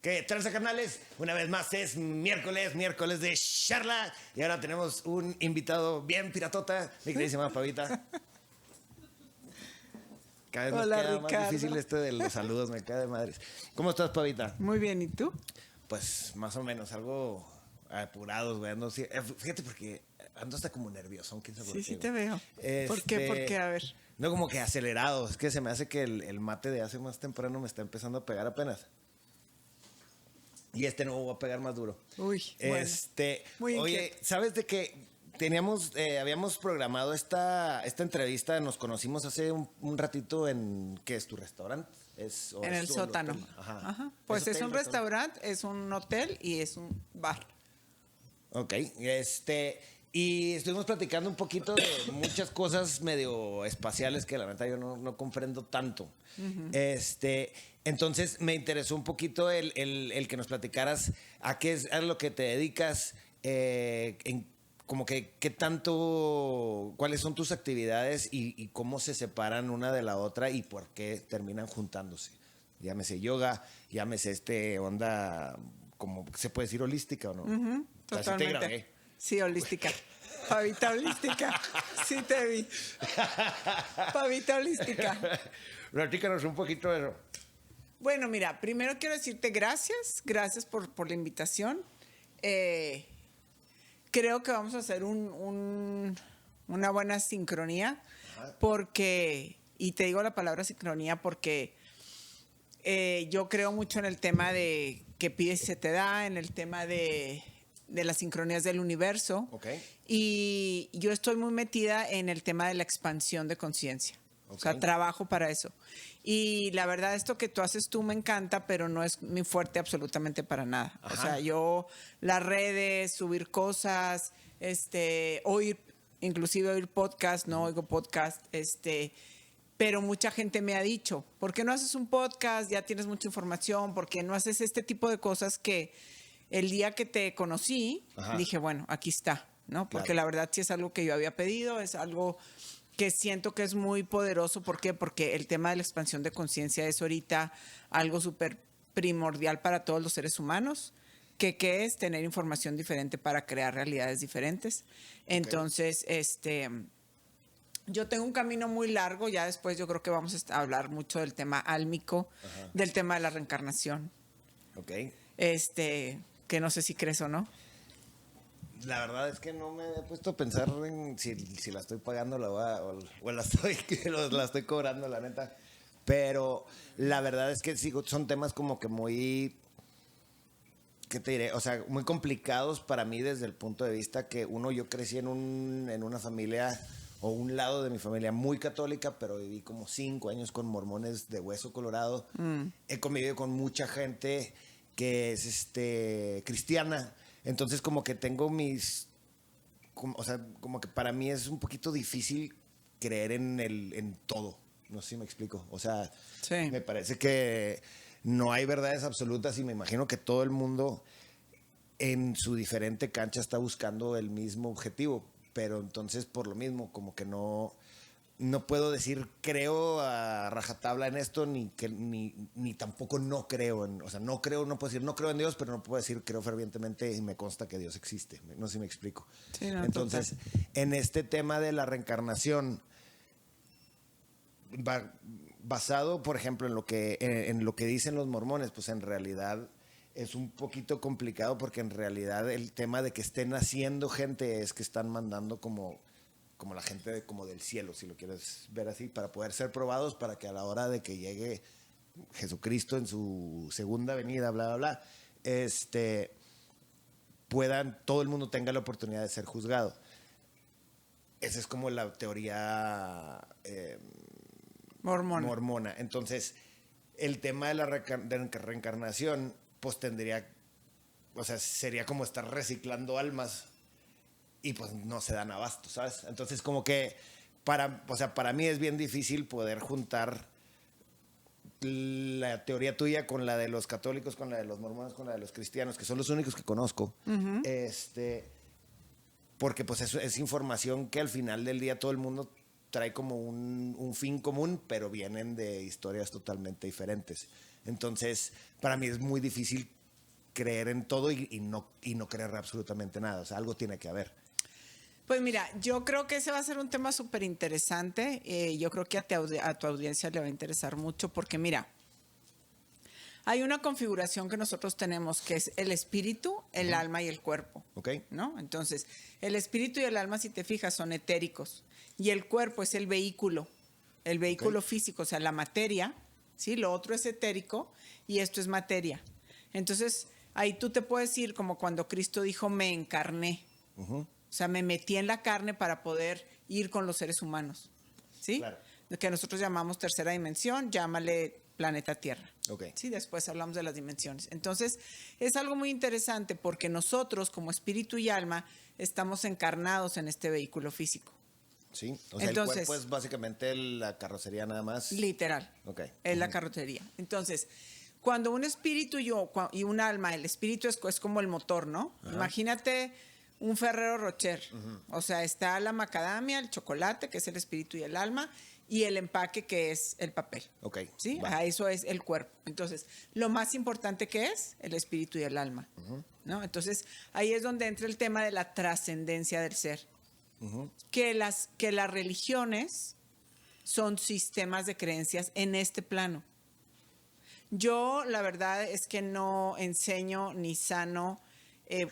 ¿Qué tranza, carnales? Una vez más es miércoles de charla. Y ahora tenemos un invitado bien piratota, mi queridísima Pavita. Cada vez nos Hola, queda Ricardo. más difícil esto de los saludos, me cae de madres. ¿Cómo estás, Pavita? Muy bien, ¿y tú? Pues más o menos, algo apurados, güey. Ando, fíjate, porque ando hasta como nervioso, quién sabe por qué, Sí güey. te veo. ¿Por qué? ¿Por qué? A ver. No, como que acelerado. Es que se me hace que el mate de hace más temprano me está empezando a pegar apenas. Y este no va a pegar más duro. Uy, bueno. Muy Oye, inquieto. ¿sabes de que habíamos programado esta entrevista? Nos conocimos hace un ratito en, ¿qué es tu restaurante? En el sótano. Ajá. Pues es un restaurante, es un hotel y es un bar. Ok, y estuvimos platicando un poquito de muchas cosas medio espaciales que la verdad yo no comprendo tanto. Entonces me interesó un poquito el que nos platicaras a qué es a lo que te dedicas, como que qué tanto, cuáles son tus actividades y cómo se separan una de la otra y por qué terminan juntándose. Llámese yoga, llámese onda, como se puede decir holística o no. Totalmente. Así te grabé. Sí, holística. Pavita holística. Sí te vi. Pavita holística. Platícanos un poquito de eso. Bueno, mira, primero quiero decirte gracias. Gracias por la invitación. Creo que vamos a hacer una buena sincronía porque, y te digo la palabra sincronía porque yo creo mucho en el tema de que pides y se te da, en el tema de las sincronías del universo. Okay. Y yo estoy muy metida en el tema de la expansión de conciencia. Okay. O sea, trabajo para eso. Y la verdad, esto que tú haces tú me encanta, pero no es mi fuerte absolutamente para nada. Ajá. O sea, yo, las redes, subir cosas, inclusive oír podcast, no oigo podcast, pero mucha gente me ha dicho, ¿por qué no haces un podcast? Ya tienes mucha información, ¿por qué no haces este tipo de cosas que el día que te conocí, dije, bueno, aquí está, ¿no? Porque claro, la verdad sí es algo que yo había pedido, es algo que siento que es muy poderoso. ¿Por qué? Porque el tema de la expansión de conciencia es ahorita algo súper primordial para todos los seres humanos, que es tener información diferente para crear realidades diferentes. Entonces, yo tengo un camino muy largo, ya después yo creo que vamos a hablar mucho del tema álmico, del tema de la reencarnación. Ok. Que no sé si crees o no. La verdad es que no me he puesto a pensar en si la estoy pagando o la estoy cobrando, la neta. Pero la verdad es que sí, son temas como que muy, ¿qué te diré? O sea, muy complicados para mí desde el punto de vista que yo crecí en una familia o un lado de mi familia muy católica, pero viví como 5 años con mormones de hueso colorado. He convivido con mucha gente que es cristiana. Entonces como que tengo como que para mí es un poquito difícil creer en todo. No sé si me explico. O sea, sí, me parece que no hay verdades absolutas y me imagino que todo el mundo en su diferente cancha está buscando el mismo objetivo. Pero entonces por lo mismo como que no puedo decir creo a rajatabla en esto ni tampoco no creo en, o sea, no puedo decir no creo en Dios, pero no puedo decir creo fervientemente y me consta que Dios existe. No sé si me explico. Sí, no, entonces, total. En este tema de la reencarnación, basado, por ejemplo, en lo que dicen los mormones, pues en realidad es un poquito complicado porque en realidad el tema de que estén haciendo gente es que están mandando como la gente como del cielo, si lo quieres ver así, para poder ser probados, para que a la hora de que llegue Jesucristo en su segunda venida, bla, bla, bla, todo el mundo tenga la oportunidad de ser juzgado. Esa es como la teoría mormona. Entonces, el tema de la reencarnación, pues sería como estar reciclando almas y pues no se dan abasto, ¿sabes? Entonces como que para mí es bien difícil poder juntar la teoría tuya con la de los católicos, con la de los mormones, con la de los cristianos, que son los únicos que conozco. Porque pues eso es información que al final del día todo el mundo trae como un fin común, pero vienen de historias totalmente diferentes. Entonces, para mí es muy difícil creer en todo y no creer absolutamente nada. O sea, algo tiene que haber. Pues mira, yo creo que ese va a ser un tema súper interesante. Yo creo que a tu audiencia le va a interesar mucho porque mira, hay una configuración que nosotros tenemos que es el espíritu, el alma y el cuerpo. ¿Ok? ¿No? Entonces, el espíritu y el alma, si te fijas, son etéricos. Y el cuerpo es el vehículo físico, o sea, la materia, ¿sí? Lo otro es etérico y esto es materia. Entonces, ahí tú te puedes ir como cuando Cristo dijo, me encarné. O sea, me metí en la carne para poder ir con los seres humanos, ¿sí? Claro. Que nosotros llamamos tercera dimensión, llámale planeta Tierra. Okay. Sí, después hablamos de las dimensiones. Entonces, es algo muy interesante porque nosotros, como espíritu y alma, estamos encarnados en este vehículo físico. Sí, o sea, Entonces, el cuerpo es básicamente la carrocería nada más. Literal. Ok. Es la carrocería. Entonces, cuando un espíritu y un alma, el espíritu es como el motor, ¿no? Imagínate un Ferrero Rocher. O sea, está la macadamia, el chocolate, que es el espíritu y el alma, y el empaque, que es el papel. Ok. ¿Sí? Va. A eso es el cuerpo. Entonces, lo más importante que es el espíritu y el alma. ¿No? Entonces, ahí es donde entra el tema de la trascendencia del ser. Que las religiones son sistemas de creencias en este plano. Yo, la verdad es que no enseño ni sano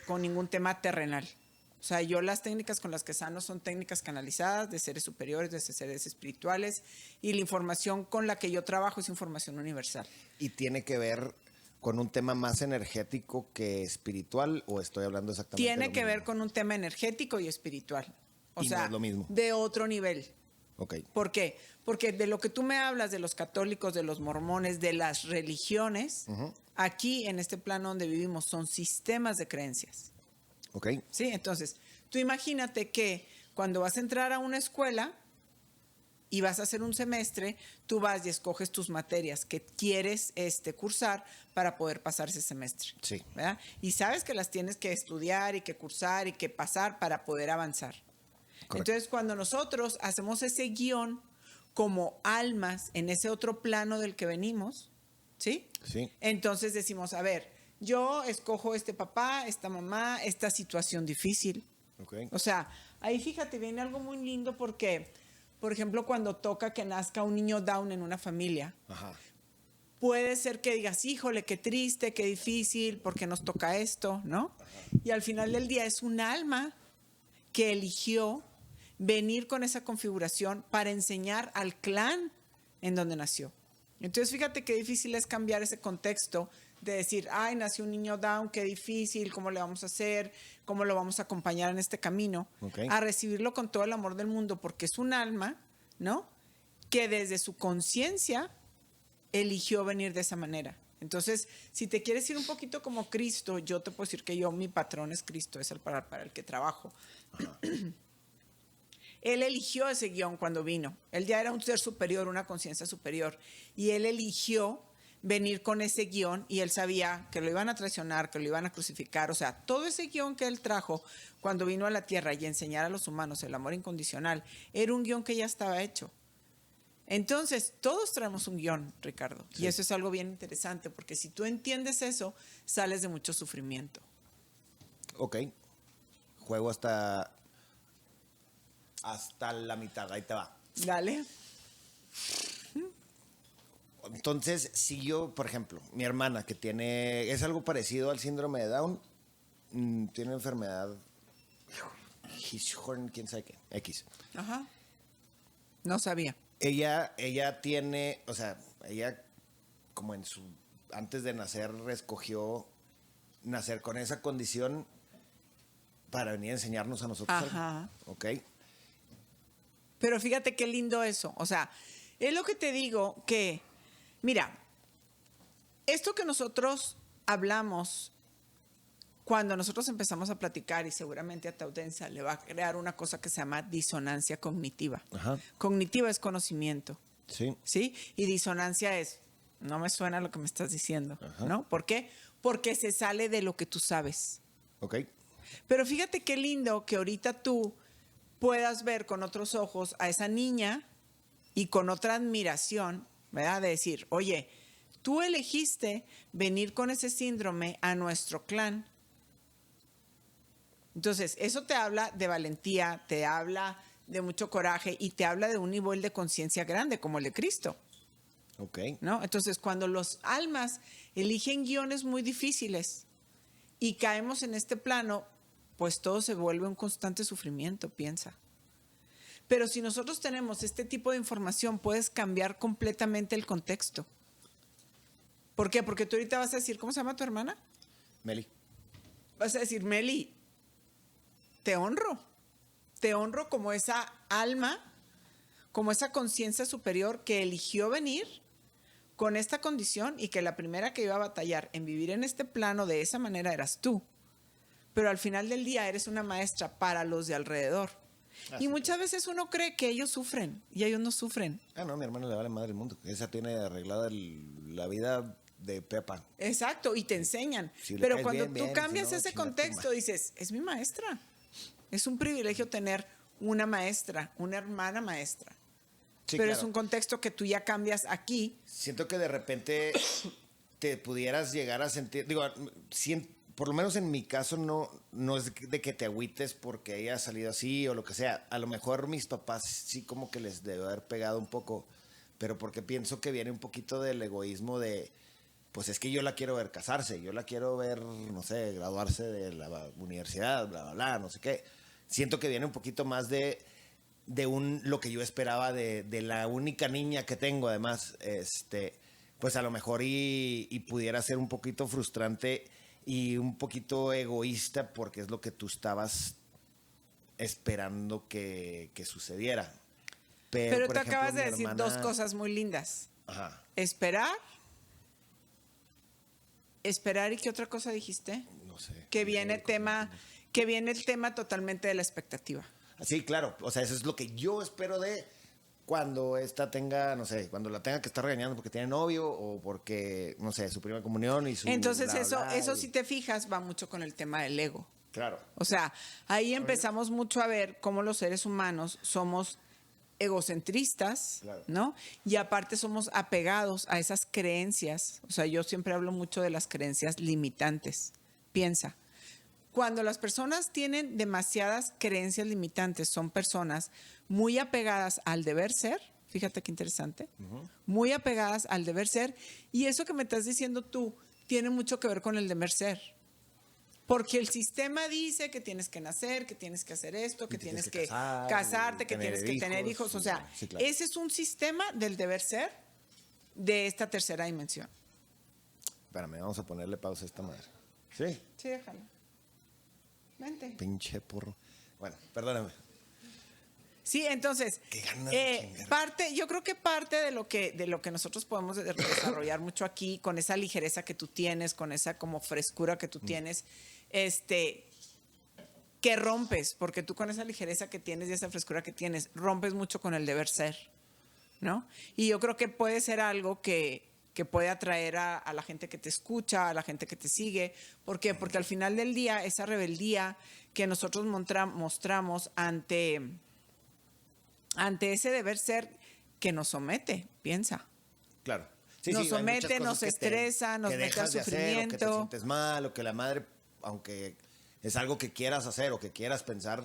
con ningún tema terrenal. O sea, yo las técnicas con las que sano son técnicas canalizadas de seres superiores, de seres espirituales, y la información con la que yo trabajo es información universal. ¿Y tiene que ver con un tema más energético que espiritual o estoy hablando exactamente Tiene lo que mismo? ver con un tema energético y espiritual. O Y no sea, es lo mismo. de otro nivel. Ok. ¿Por qué? Porque de lo que tú me hablas, de los católicos, de los mormones, de las religiones, aquí en este plano donde vivimos son sistemas de creencias. Ok. ¿Sí? Entonces, tú imagínate que cuando vas a entrar a una escuela y vas a hacer un semestre, tú vas y escoges tus materias que quieres cursar para poder pasar ese semestre. Sí. ¿Verdad? Y sabes que las tienes que estudiar y que cursar y que pasar para poder avanzar. Correcto. Entonces, cuando nosotros hacemos ese guión como almas en ese otro plano del que venimos, ¿sí? Sí. Entonces decimos, a ver, yo escojo este papá, esta mamá, esta situación difícil. Ok. O sea, ahí fíjate, viene algo muy lindo porque, por ejemplo, cuando toca que nazca un niño Down en una familia, Ajá. puede ser que digas, híjole, qué triste, qué difícil, porque nos toca esto, ¿no? Y al final del día es un alma que eligió venir con esa configuración para enseñar al clan en donde nació. Entonces, fíjate qué difícil es cambiar ese contexto de decir, ay, nació un niño Down, qué difícil, ¿cómo le vamos a hacer? ¿Cómo lo vamos a acompañar en este camino? Ok. A recibirlo con todo el amor del mundo, porque es un alma, ¿no? Que desde su conciencia eligió venir de esa manera. Entonces, si te quieres ir un poquito como Cristo, yo te puedo decir que mi patrón es Cristo, es el para el que trabajo. Él eligió ese guión cuando vino. Él ya era un ser superior, una conciencia superior. Y él eligió venir con ese guión y él sabía que lo iban a traicionar, que lo iban a crucificar. O sea, todo ese guión que él trajo cuando vino a la tierra y enseñar a los humanos el amor incondicional, era un guión que ya estaba hecho. Entonces, todos traemos un guión, Ricardo. Sí. Y eso es algo bien interesante, porque si tú entiendes eso, sales de mucho sufrimiento. Ok. Juego hasta la mitad, ahí te va. Dale. Entonces, si yo, por ejemplo, mi hermana que es algo parecido al síndrome de Down, tiene enfermedad, Hirschhorn, quién sabe qué, X. Ajá. No sabía. Ella tiene, o sea, ella como antes de nacer escogió nacer con esa condición para venir a enseñarnos a nosotros. Ajá. Ok. Pero fíjate qué lindo eso. O sea, es lo que te digo que, mira, esto que nosotros hablamos cuando nosotros empezamos a platicar, y seguramente a tu audiencia le va a crear una cosa que se llama disonancia cognitiva. Ajá. Cognitiva es conocimiento. Sí. ¿Sí? Y disonancia es, no me suena lo que me estás diciendo. Ajá. ¿No? ¿Por qué? Porque se sale de lo que tú sabes. Ok. Pero fíjate qué lindo que ahorita tú puedas ver con otros ojos a esa niña y con otra admiración, ¿verdad? De decir, oye, tú elegiste venir con ese síndrome a nuestro clan. Entonces, eso te habla de valentía, te habla de mucho coraje y te habla de un nivel de conciencia grande como el de Cristo. Ok. ¿No? Entonces, cuando los almas eligen guiones muy difíciles y caemos en este plano, pues todo se vuelve un constante sufrimiento, piensa. Pero si nosotros tenemos este tipo de información, puedes cambiar completamente el contexto. ¿Por qué? Porque tú ahorita vas a decir, ¿cómo se llama tu hermana? Meli. Vas a decir, Meli, te honro como esa alma, como esa conciencia superior que eligió venir con esta condición y que la primera que iba a batallar en vivir en este plano de esa manera eras tú. Pero al final del día eres una maestra para los de alrededor. Y muchas veces uno cree que ellos sufren y ellos no sufren. Ah, no, mi hermana le vale madre el mundo. Esa tiene arreglada la vida de Pepa. Exacto, y te enseñan. Si le Pero caes cuando bien, tú bien, cambias si no, ese chinga tu contexto, madre. dices, es mi maestra. Es un privilegio tener una maestra, una hermana maestra. Sí, pero claro. es un contexto que tú ya cambias aquí. Siento que de repente te pudieras llegar a sentir, digo, por lo menos en mi caso no es de que te agüites porque haya salido así o lo que sea. A lo mejor mis papás sí como que les debe haber pegado un poco, pero porque pienso que viene un poquito del egoísmo de, pues es que yo la quiero ver casarse, yo la quiero ver, no sé, graduarse de la universidad, bla, bla, bla, no sé qué. Siento que viene un poquito más de lo que yo esperaba de la única niña que tengo, además, pues a lo mejor y pudiera ser un poquito frustrante y un poquito egoísta porque es lo que tú estabas esperando que sucediera. Pero por tú ejemplo, acabas de mi decir hermana- dos cosas muy lindas. Ajá. Esperar. Esperar, ¿y qué otra cosa dijiste? No sé. Que viene el tema totalmente de la expectativa. Sí, claro. O sea, eso es lo que yo espero de cuando esta tenga, no sé, cuando la tenga que estar regañando porque tiene novio o porque, no sé, su primera comunión y su... Entonces bla, eso, bla, eso y- si te fijas va mucho con el tema del ego. Claro. O sea, ahí empezamos mucho a ver cómo los seres humanos somos egocentristas, Claro. ¿no? Y aparte somos apegados a esas creencias. O sea, yo siempre hablo mucho de las creencias limitantes. Piensa, cuando las personas tienen demasiadas creencias limitantes, son personas muy apegadas al deber ser, fíjate qué interesante, muy apegadas al deber ser, y eso que me estás diciendo tú tiene mucho que ver con el deber ser. Porque el sistema dice que tienes que nacer, que tienes que hacer esto, que tienes que casarte, que tienes que tener hijos. O sea, sí, claro. ese es un sistema del deber ser de esta tercera dimensión. Espérame, vamos a ponerle pausa a esta madre. Sí. Sí, déjalo. Vente. Pinche porro. Bueno, perdóname. Sí, entonces, Qué ganas de chingar. yo creo que parte de lo que nosotros podemos desarrollar mucho aquí, con esa ligereza que tú tienes, con esa como frescura que tú tienes, que rompes, porque tú con esa ligereza que tienes y esa frescura que tienes, rompes mucho con el deber ser, ¿no? Y yo creo que puede ser algo que puede atraer a la gente que te escucha, a la gente que te sigue. ¿Por qué? Porque al final del día, esa rebeldía que nosotros mostramos ante ese deber ser que nos somete, piensa. Claro. Sí, Nos sí, hay muchas somete, cosas nos que estresa, nos que mete al dejas de hacer, o que te sufrimiento. sientes mal, o que la madre, aunque es algo que quieras hacer o que quieras pensar,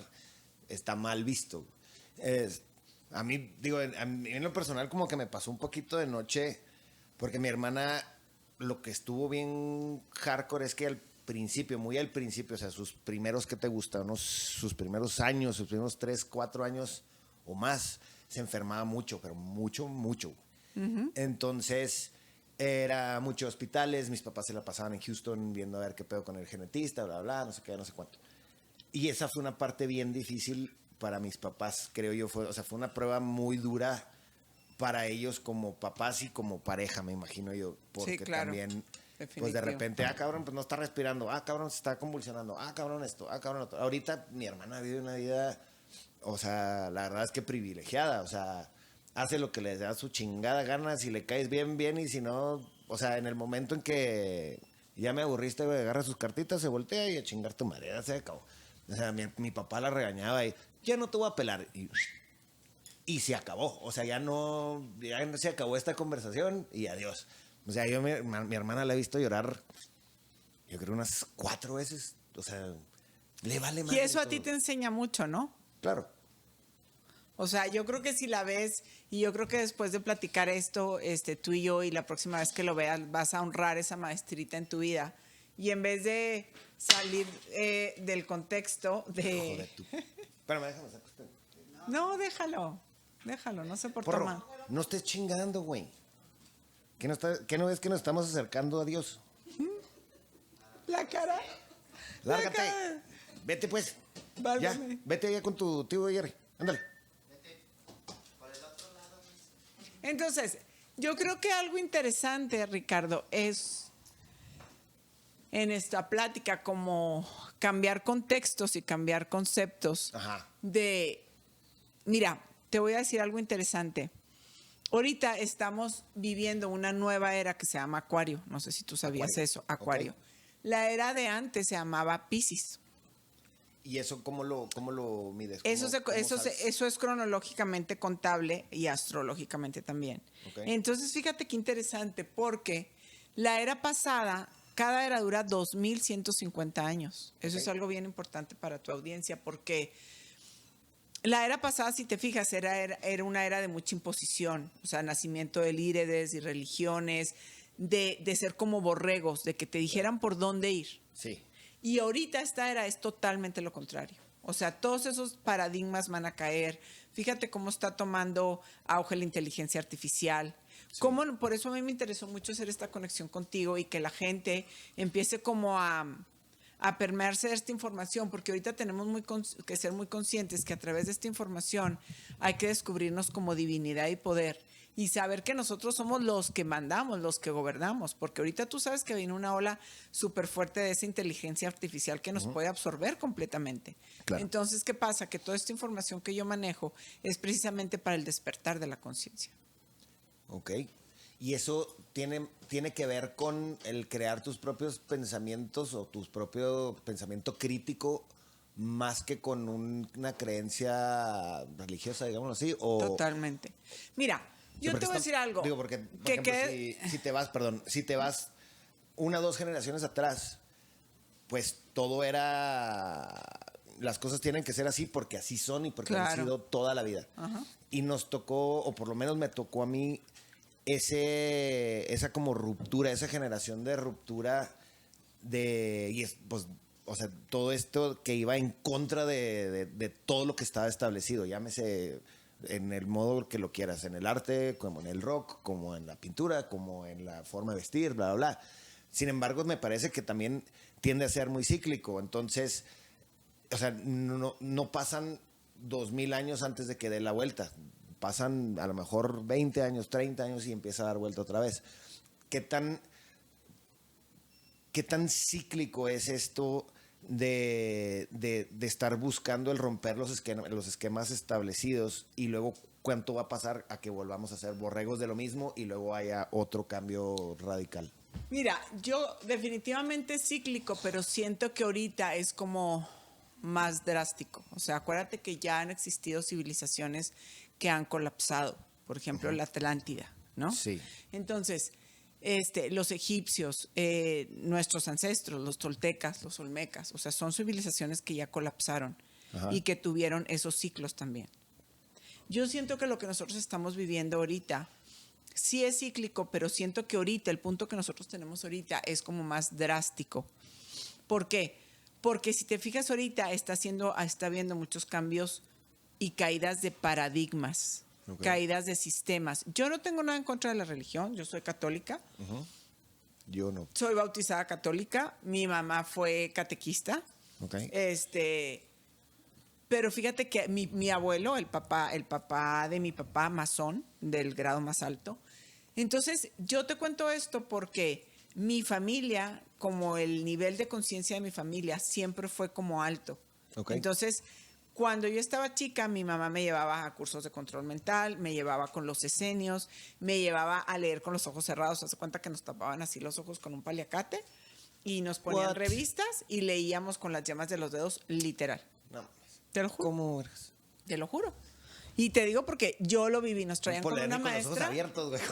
está mal visto. A mí, digo, a mí en lo personal como que me pasó un poquito de noche, porque mi hermana, lo que estuvo bien hardcore es que al principio, muy al principio, o sea, sus primeros, ¿qué te gusta? Sus primeros años, sus primeros 3, 4 años o más, se enfermaba mucho, pero mucho, mucho. Entonces, era muchos hospitales, mis papás se la pasaban en Houston viendo a ver qué pedo con el genetista, bla, bla, no sé qué, no sé cuánto. Y esa fue una parte bien difícil para mis papás, creo yo. Fue una prueba muy dura para ellos como papás y como pareja, me imagino yo. Porque Sí, claro. también, Definitivo. pues de repente, cabrón, pues no está respirando. Cabrón, se está convulsionando. Cabrón, esto. Cabrón, otro. Ahorita mi hermana vive una vida, o sea, la verdad es que privilegiada. O sea, hace lo que le da su chingada gana. Si le caes bien, bien. Y si no, o sea, en el momento en que ya me aburriste, güey, agarra sus cartitas, se voltea y a chingar tu madre. Ya se acabó. O sea, mi papá la regañaba y ya no te voy a pelar. Y se acabó. O sea, ya no se acabó esta conversación y adiós. O sea, yo mi hermana la he visto llorar, yo creo unas 4 veces. O sea, le vale más. Y eso a ti te enseña mucho, ¿no? Claro. O sea, yo creo que si la ves, y yo creo que después de platicar esto, tú y yo, y la próxima vez que lo veas, vas a honrar esa maestrita en tu vida. Y en vez de salir del contexto de... Joder, tú. Espérame, déjame sacar esto. No, déjalo, no se portó Porro, mal. no estés chingando, güey. ¿Qué no ves que nos estamos acercando a Dios? La cara. Lárgate. La cara. Vete, pues. Válgame. Ya, vete allá con tu tío Jerry. Ándale. Entonces, yo creo que algo interesante, Ricardo, es en esta plática como cambiar contextos y cambiar conceptos. Ajá. Mira, te voy a decir algo interesante. Ahorita estamos viviendo una nueva era que se llama Acuario. No sé si tú sabías eso, Acuario. Okay. La era de antes se llamaba Piscis. ¿Y eso cómo lo mides? Eso es cronológicamente contable y astrológicamente también. Okay. Entonces, fíjate qué interesante, porque la era pasada, cada era dura 2150 años. Eso es algo bien importante para tu audiencia, porque la era pasada, si te fijas, era una era de mucha imposición, o sea, nacimiento de líderes y religiones, de ser como borregos, de que te dijeran por dónde ir. Sí. Y ahorita esta era es totalmente lo contrario. O sea, todos esos paradigmas van a caer. Fíjate cómo está tomando auge la inteligencia artificial. Sí. Por eso a mí me interesó mucho hacer esta conexión contigo y que la gente empiece como a permearse de esta información, porque ahorita tenemos que ser muy conscientes que a través de esta información hay que descubrirnos como divinidad y poder. Y saber que nosotros somos los que mandamos, los que gobernamos, porque ahorita tú sabes que viene una ola súper fuerte de esa inteligencia artificial que nos puede absorber completamente. Claro. Entonces, ¿qué pasa? Que toda esta información que yo manejo es precisamente para el despertar de la conciencia. Ok. Y eso tiene que ver con el crear tus propios pensamientos o tu propio pensamiento crítico más que con una creencia religiosa, digámoslo así. Totalmente. Mira, yo te voy a decir algo. Digo, porque, por ejemplo, si te vas 1 o 2 generaciones atrás, pues todo era... Las cosas tienen que ser así porque así son y porque han sido toda la vida. Ajá. Y nos tocó, o por lo menos me tocó a mí, esa como ruptura, esa generación de ruptura pues, o sea, todo esto que iba en contra de todo lo que estaba establecido, llámese en el modo que lo quieras, en el arte, como en el rock, como en la pintura, como en la forma de vestir, bla, bla, bla. Sin embargo, me parece que también tiende a ser muy cíclico. Entonces, o sea, no pasan 2000 años antes de que dé la vuelta. Pasan a lo mejor 20 años, 30 años y empieza a dar vuelta otra vez. ¿Qué tan cíclico es esto de estar buscando el romper los esquemas establecidos y luego cuánto va a pasar a que volvamos a ser borregos de lo mismo y luego haya otro cambio radical? Mira, yo definitivamente es cíclico, pero siento que ahorita es como más drástico. O sea, acuérdate que ya han existido civilizaciones que han colapsado. Por ejemplo, la Atlántida, ¿no? Sí. Entonces, los egipcios, nuestros ancestros, los toltecas, los olmecas, o sea, son civilizaciones que ya colapsaron. Ajá. Y que tuvieron esos ciclos también. Yo siento que lo que nosotros estamos viviendo ahorita sí es cíclico, pero siento que ahorita, el punto que nosotros tenemos ahorita es como más drástico. ¿Por qué? Porque si te fijas ahorita está habiendo muchos cambios y caídas de paradigmas, caídas de sistemas. Yo no tengo nada en contra de la religión, yo soy católica. Uh-huh. Yo no. Soy bautizada católica, mi mamá fue catequista. Okay. Pero fíjate que mi abuelo, el papá de mi papá, masón, del grado más alto. Entonces, yo te cuento esto porque mi familia, como el nivel de conciencia de mi familia, siempre fue como alto. Okay. Entonces, cuando yo estaba chica, mi mamá me llevaba a cursos de control mental, me llevaba con los esenios, me llevaba a leer con los ojos cerrados. Hace cuenta que nos tapaban así los ojos con un paliacate y nos ponían revistas y leíamos con las yemas de los dedos, literal. No. Te lo juro. ¿Cómo eres? Te lo juro. Y te digo porque yo lo viví, nos traían con una Polémico, los ojos maestra. abiertos, güey.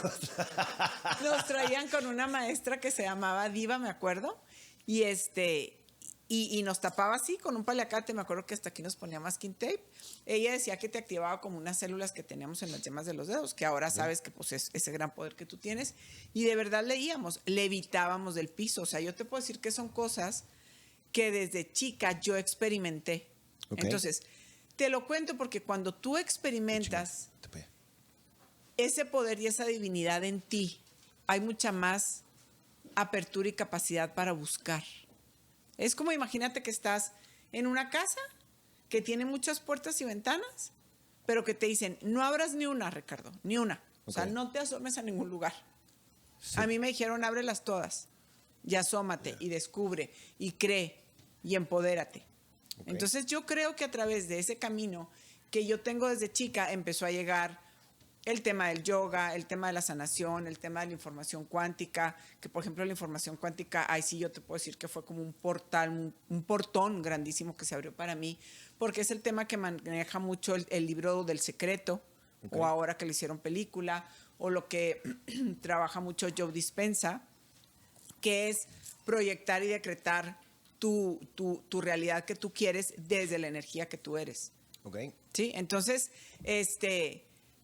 Nos traían con una maestra que se llamaba Diva, me acuerdo. Y y nos tapaba así con un paliacate, me acuerdo que hasta aquí nos ponía masking tape. Ella decía que te activaba como unas células que teníamos en las yemas de los dedos, que ahora sabes que pues es ese gran poder que tú tienes. Y de verdad leíamos, levitábamos del piso. O sea, yo te puedo decir que son cosas que desde chica yo experimenté. Ok. Entonces, te lo cuento porque cuando tú experimentas ese poder y esa divinidad en ti, hay mucha más apertura y capacidad para buscar. Es como imagínate que estás en una casa que tiene muchas puertas y ventanas, pero que te dicen, no abras ni una, Ricardo, ni una. O sea, no te asomes a ningún lugar. Sí. A mí me dijeron, ábrelas todas y asómate y descubre y cree y empodérate. Entonces yo creo que a través de ese camino que yo tengo desde chica empezó a llegar el tema del yoga, el tema de la sanación, el tema de la información cuántica, que por ejemplo la información cuántica, ahí sí yo te puedo decir que fue como un portal, un portón grandísimo que se abrió para mí, porque es el tema que maneja mucho el libro del secreto, o ahora que le hicieron película, o lo que trabaja mucho Joe Dispenza, que es proyectar y decretar tu realidad que tú quieres desde la energía que tú eres. ¿Sí? Entonces,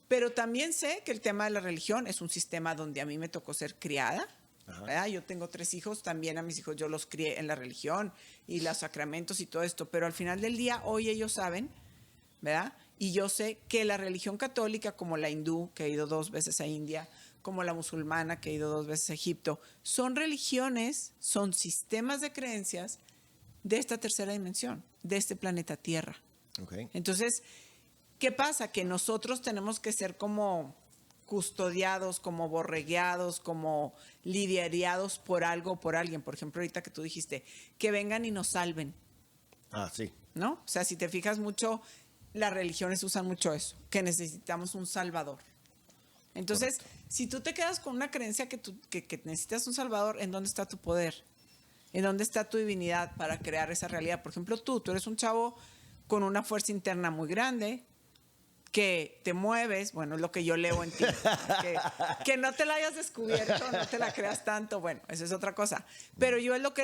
pero también sé que el tema de la religión es un sistema donde a mí me tocó ser criada. Yo tengo 3 hijos, también a mis hijos yo los crié en la religión y los sacramentos y todo esto, pero al final del día hoy ellos saben, ¿verdad? Y yo sé que la religión católica, como la hindú, que he ido 2 veces a India, como la musulmana, que he ido 2 veces a Egipto, son religiones, son sistemas de creencias de esta tercera dimensión, de este planeta Tierra. Entonces, ¿qué pasa? Que nosotros tenemos que ser como custodiados, como borregueados, como lidiados por algo o por alguien. Por ejemplo, ahorita que tú dijiste, que vengan y nos salven. Sí. ¿No? O sea, si te fijas mucho, las religiones usan mucho eso, que necesitamos un salvador. Entonces, si tú te quedas con una creencia que necesitas un salvador, ¿en dónde está tu poder? ¿En dónde está tu divinidad para crear esa realidad? Por ejemplo, tú eres un chavo con una fuerza interna muy grande, que te mueves, bueno, es lo que yo leo en ti, que no te la hayas descubierto, no te la creas tanto, bueno, eso es otra cosa. Pero yo es lo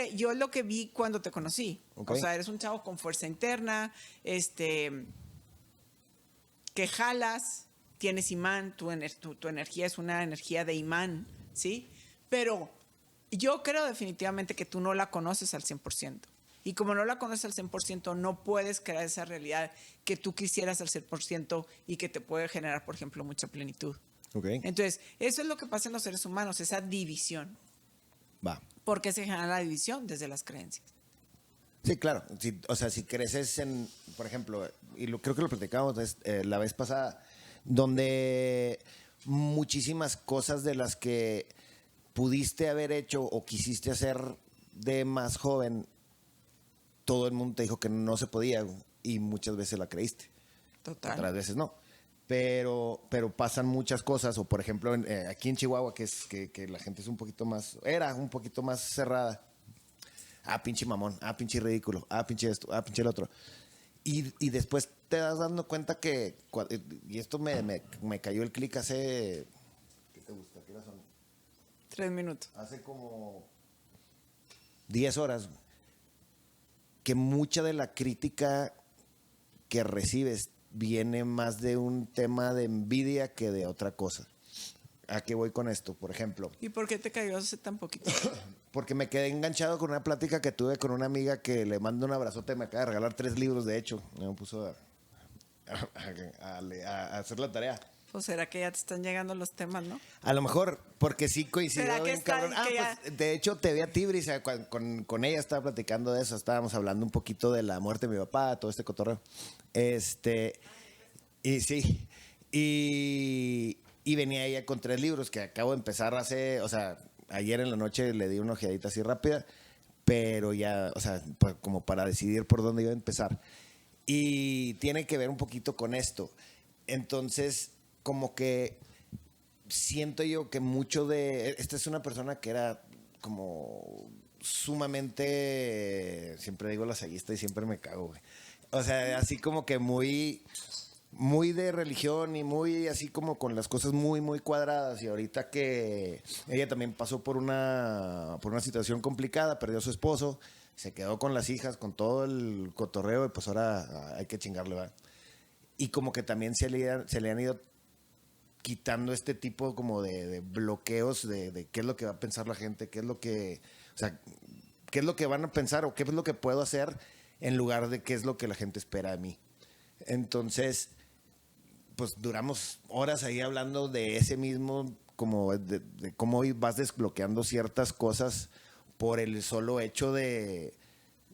que vi cuando te conocí. O sea, eres un chavo con fuerza interna, que jalas, tienes imán, tu energía es una energía de imán, ¿sí? Pero yo creo definitivamente que tú no la conoces al 100%. Y como no la conoces al 100%, no puedes crear esa realidad que tú quisieras al 100% y que te puede generar, por ejemplo, mucha plenitud. Entonces, eso es lo que pasa en los seres humanos, esa división. ¿Por qué se genera la división? Desde las creencias. Sí, claro. O sea, si creces en, por ejemplo, y creo que lo platicábamos la vez pasada, donde muchísimas cosas de las que pudiste haber hecho o quisiste hacer de más joven, todo el mundo te dijo que no se podía y muchas veces la creíste. Total. Otras veces no. Pero pasan muchas cosas, o por ejemplo aquí en Chihuahua, que la gente es un poquito más, era un poquito más cerrada. Pinche mamón, pinche ridículo, pinche esto, pinche el otro. Y después te das dando cuenta que, y esto me cayó el clic hace, ¿qué te gusta? ¿Qué hora son? 3 minutos. Hace como 10 horas, que mucha de la crítica que recibes viene más de un tema de envidia que de otra cosa. ¿A qué voy con esto? Por ejemplo. ¿Y por qué te cayó hace tan poquito? Porque me quedé enganchado con una plática que tuve con una amiga que le mando un abrazote, me acaba de regalar 3 libros, de hecho. Me puso a hacer la tarea. Pues será que ya te están llegando los temas, ¿no? A lo mejor, porque sí coincidió ¿Será que bien cabrón. Pues, de hecho, te vi a Tibris, con ella estaba platicando de eso, estábamos hablando un poquito de la muerte de mi papá, todo este cotorreo. Y sí, y venía ella con 3 libros que acabo de empezar ayer en la noche le di una ojeadita así rápida, pero ya, o sea, como para decidir por dónde iba a empezar. Y tiene que ver un poquito con esto. Entonces, como que siento yo que mucho de... Esta es una persona que era como sumamente... Siempre digo lasallista y siempre me cago, güey. O sea, así como que muy muy de religión y muy así como con las cosas muy, muy cuadradas. Y ahorita que ella también pasó por una situación complicada, perdió a su esposo, se quedó con las hijas, con todo el cotorreo, y pues ahora hay que chingarle, ¿verdad? Y como que también se le han ido quitando este tipo como de bloqueos de qué es lo que va a pensar la gente, qué es lo que, o sea, qué es lo que van a pensar o qué es lo que puedo hacer en lugar de qué es lo que la gente espera de mí. Entonces, pues duramos horas ahí hablando de ese mismo, como de cómo vas desbloqueando ciertas cosas por el solo hecho de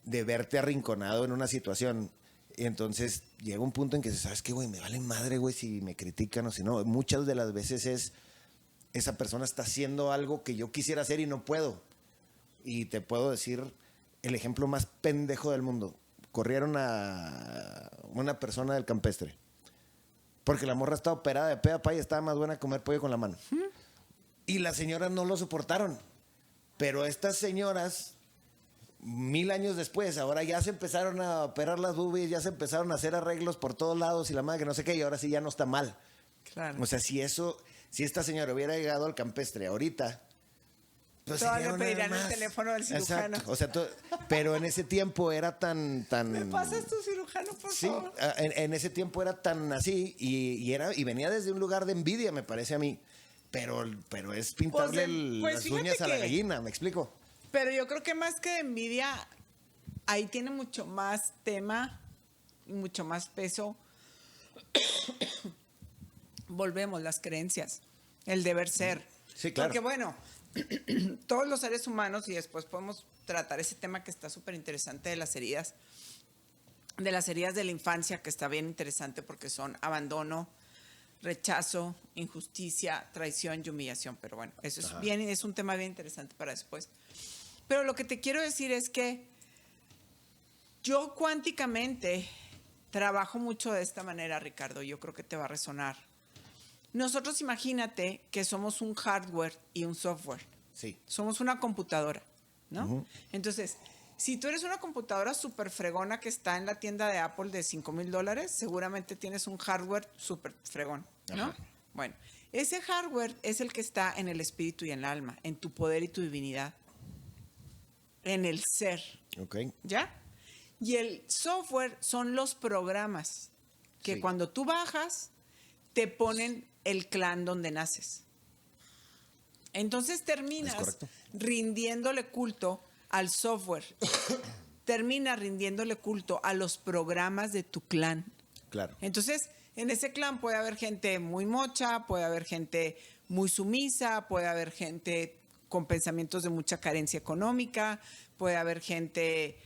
verte arrinconado en una situación. Y entonces llega un punto en que dices, ¿sabes qué, güey? Me vale madre, güey, si me critican o si no. Muchas de las veces esa persona está haciendo algo que yo quisiera hacer y no puedo. Y te puedo decir el ejemplo más pendejo del mundo. Corrieron a una persona del campestre porque la morra estaba operada de pe a pa y estaba más buena a comer pollo con la mano. Y las señoras no lo soportaron. Pero estas señoras, 1000 años después, ahora ya se empezaron a operar las boobies, ya se empezaron a hacer arreglos por todos lados y la madre que no sé qué, y ahora sí ya no está mal. Claro. O sea, si esta señora hubiera llegado al campestre ahorita, pues todavía pedirían el teléfono del cirujano. Exacto. O sea, pero en ese tiempo era tan... ¿Me pasas tu cirujano, por favor? Sí, en ese tiempo era tan así y venía desde un lugar de envidia, me parece a mí. Pero es pintarle las uñas a la gallina, ¿me explico? Pero yo creo que más que de envidia, ahí tiene mucho más tema, mucho más peso. Volvemos, las creencias, el deber ser. Sí, claro. Porque bueno, todos los seres humanos, y después podemos tratar ese tema que está súper interesante de las heridas de la infancia, que está bien interesante porque son abandono, rechazo, injusticia, traición y humillación. Pero bueno, eso es bien, es un tema bien interesante para después. Pero lo que te quiero decir es que yo cuánticamente trabajo mucho de esta manera, Ricardo. Yo creo que te va a resonar. Nosotros imagínate que somos un hardware y un software. Sí. Somos una computadora, ¿no? Uh-huh. Entonces, si tú eres una computadora súper fregona que está en la tienda de Apple de $5,000, seguramente tienes un hardware súper fregón, ¿no? Ajá. Bueno, ese hardware es el que está en el espíritu y en el alma, en tu poder y tu divinidad, en el ser. Ok. ¿Ya? Y el software son los programas que sí, cuando tú bajas te ponen el clan donde naces. Entonces terminas rindiéndole culto al software. Terminas rindiéndole culto a los programas de tu clan. Claro. Entonces, en ese clan puede haber gente muy mocha, puede haber gente muy sumisa, puede haber gente con pensamientos de mucha carencia económica, puede haber gente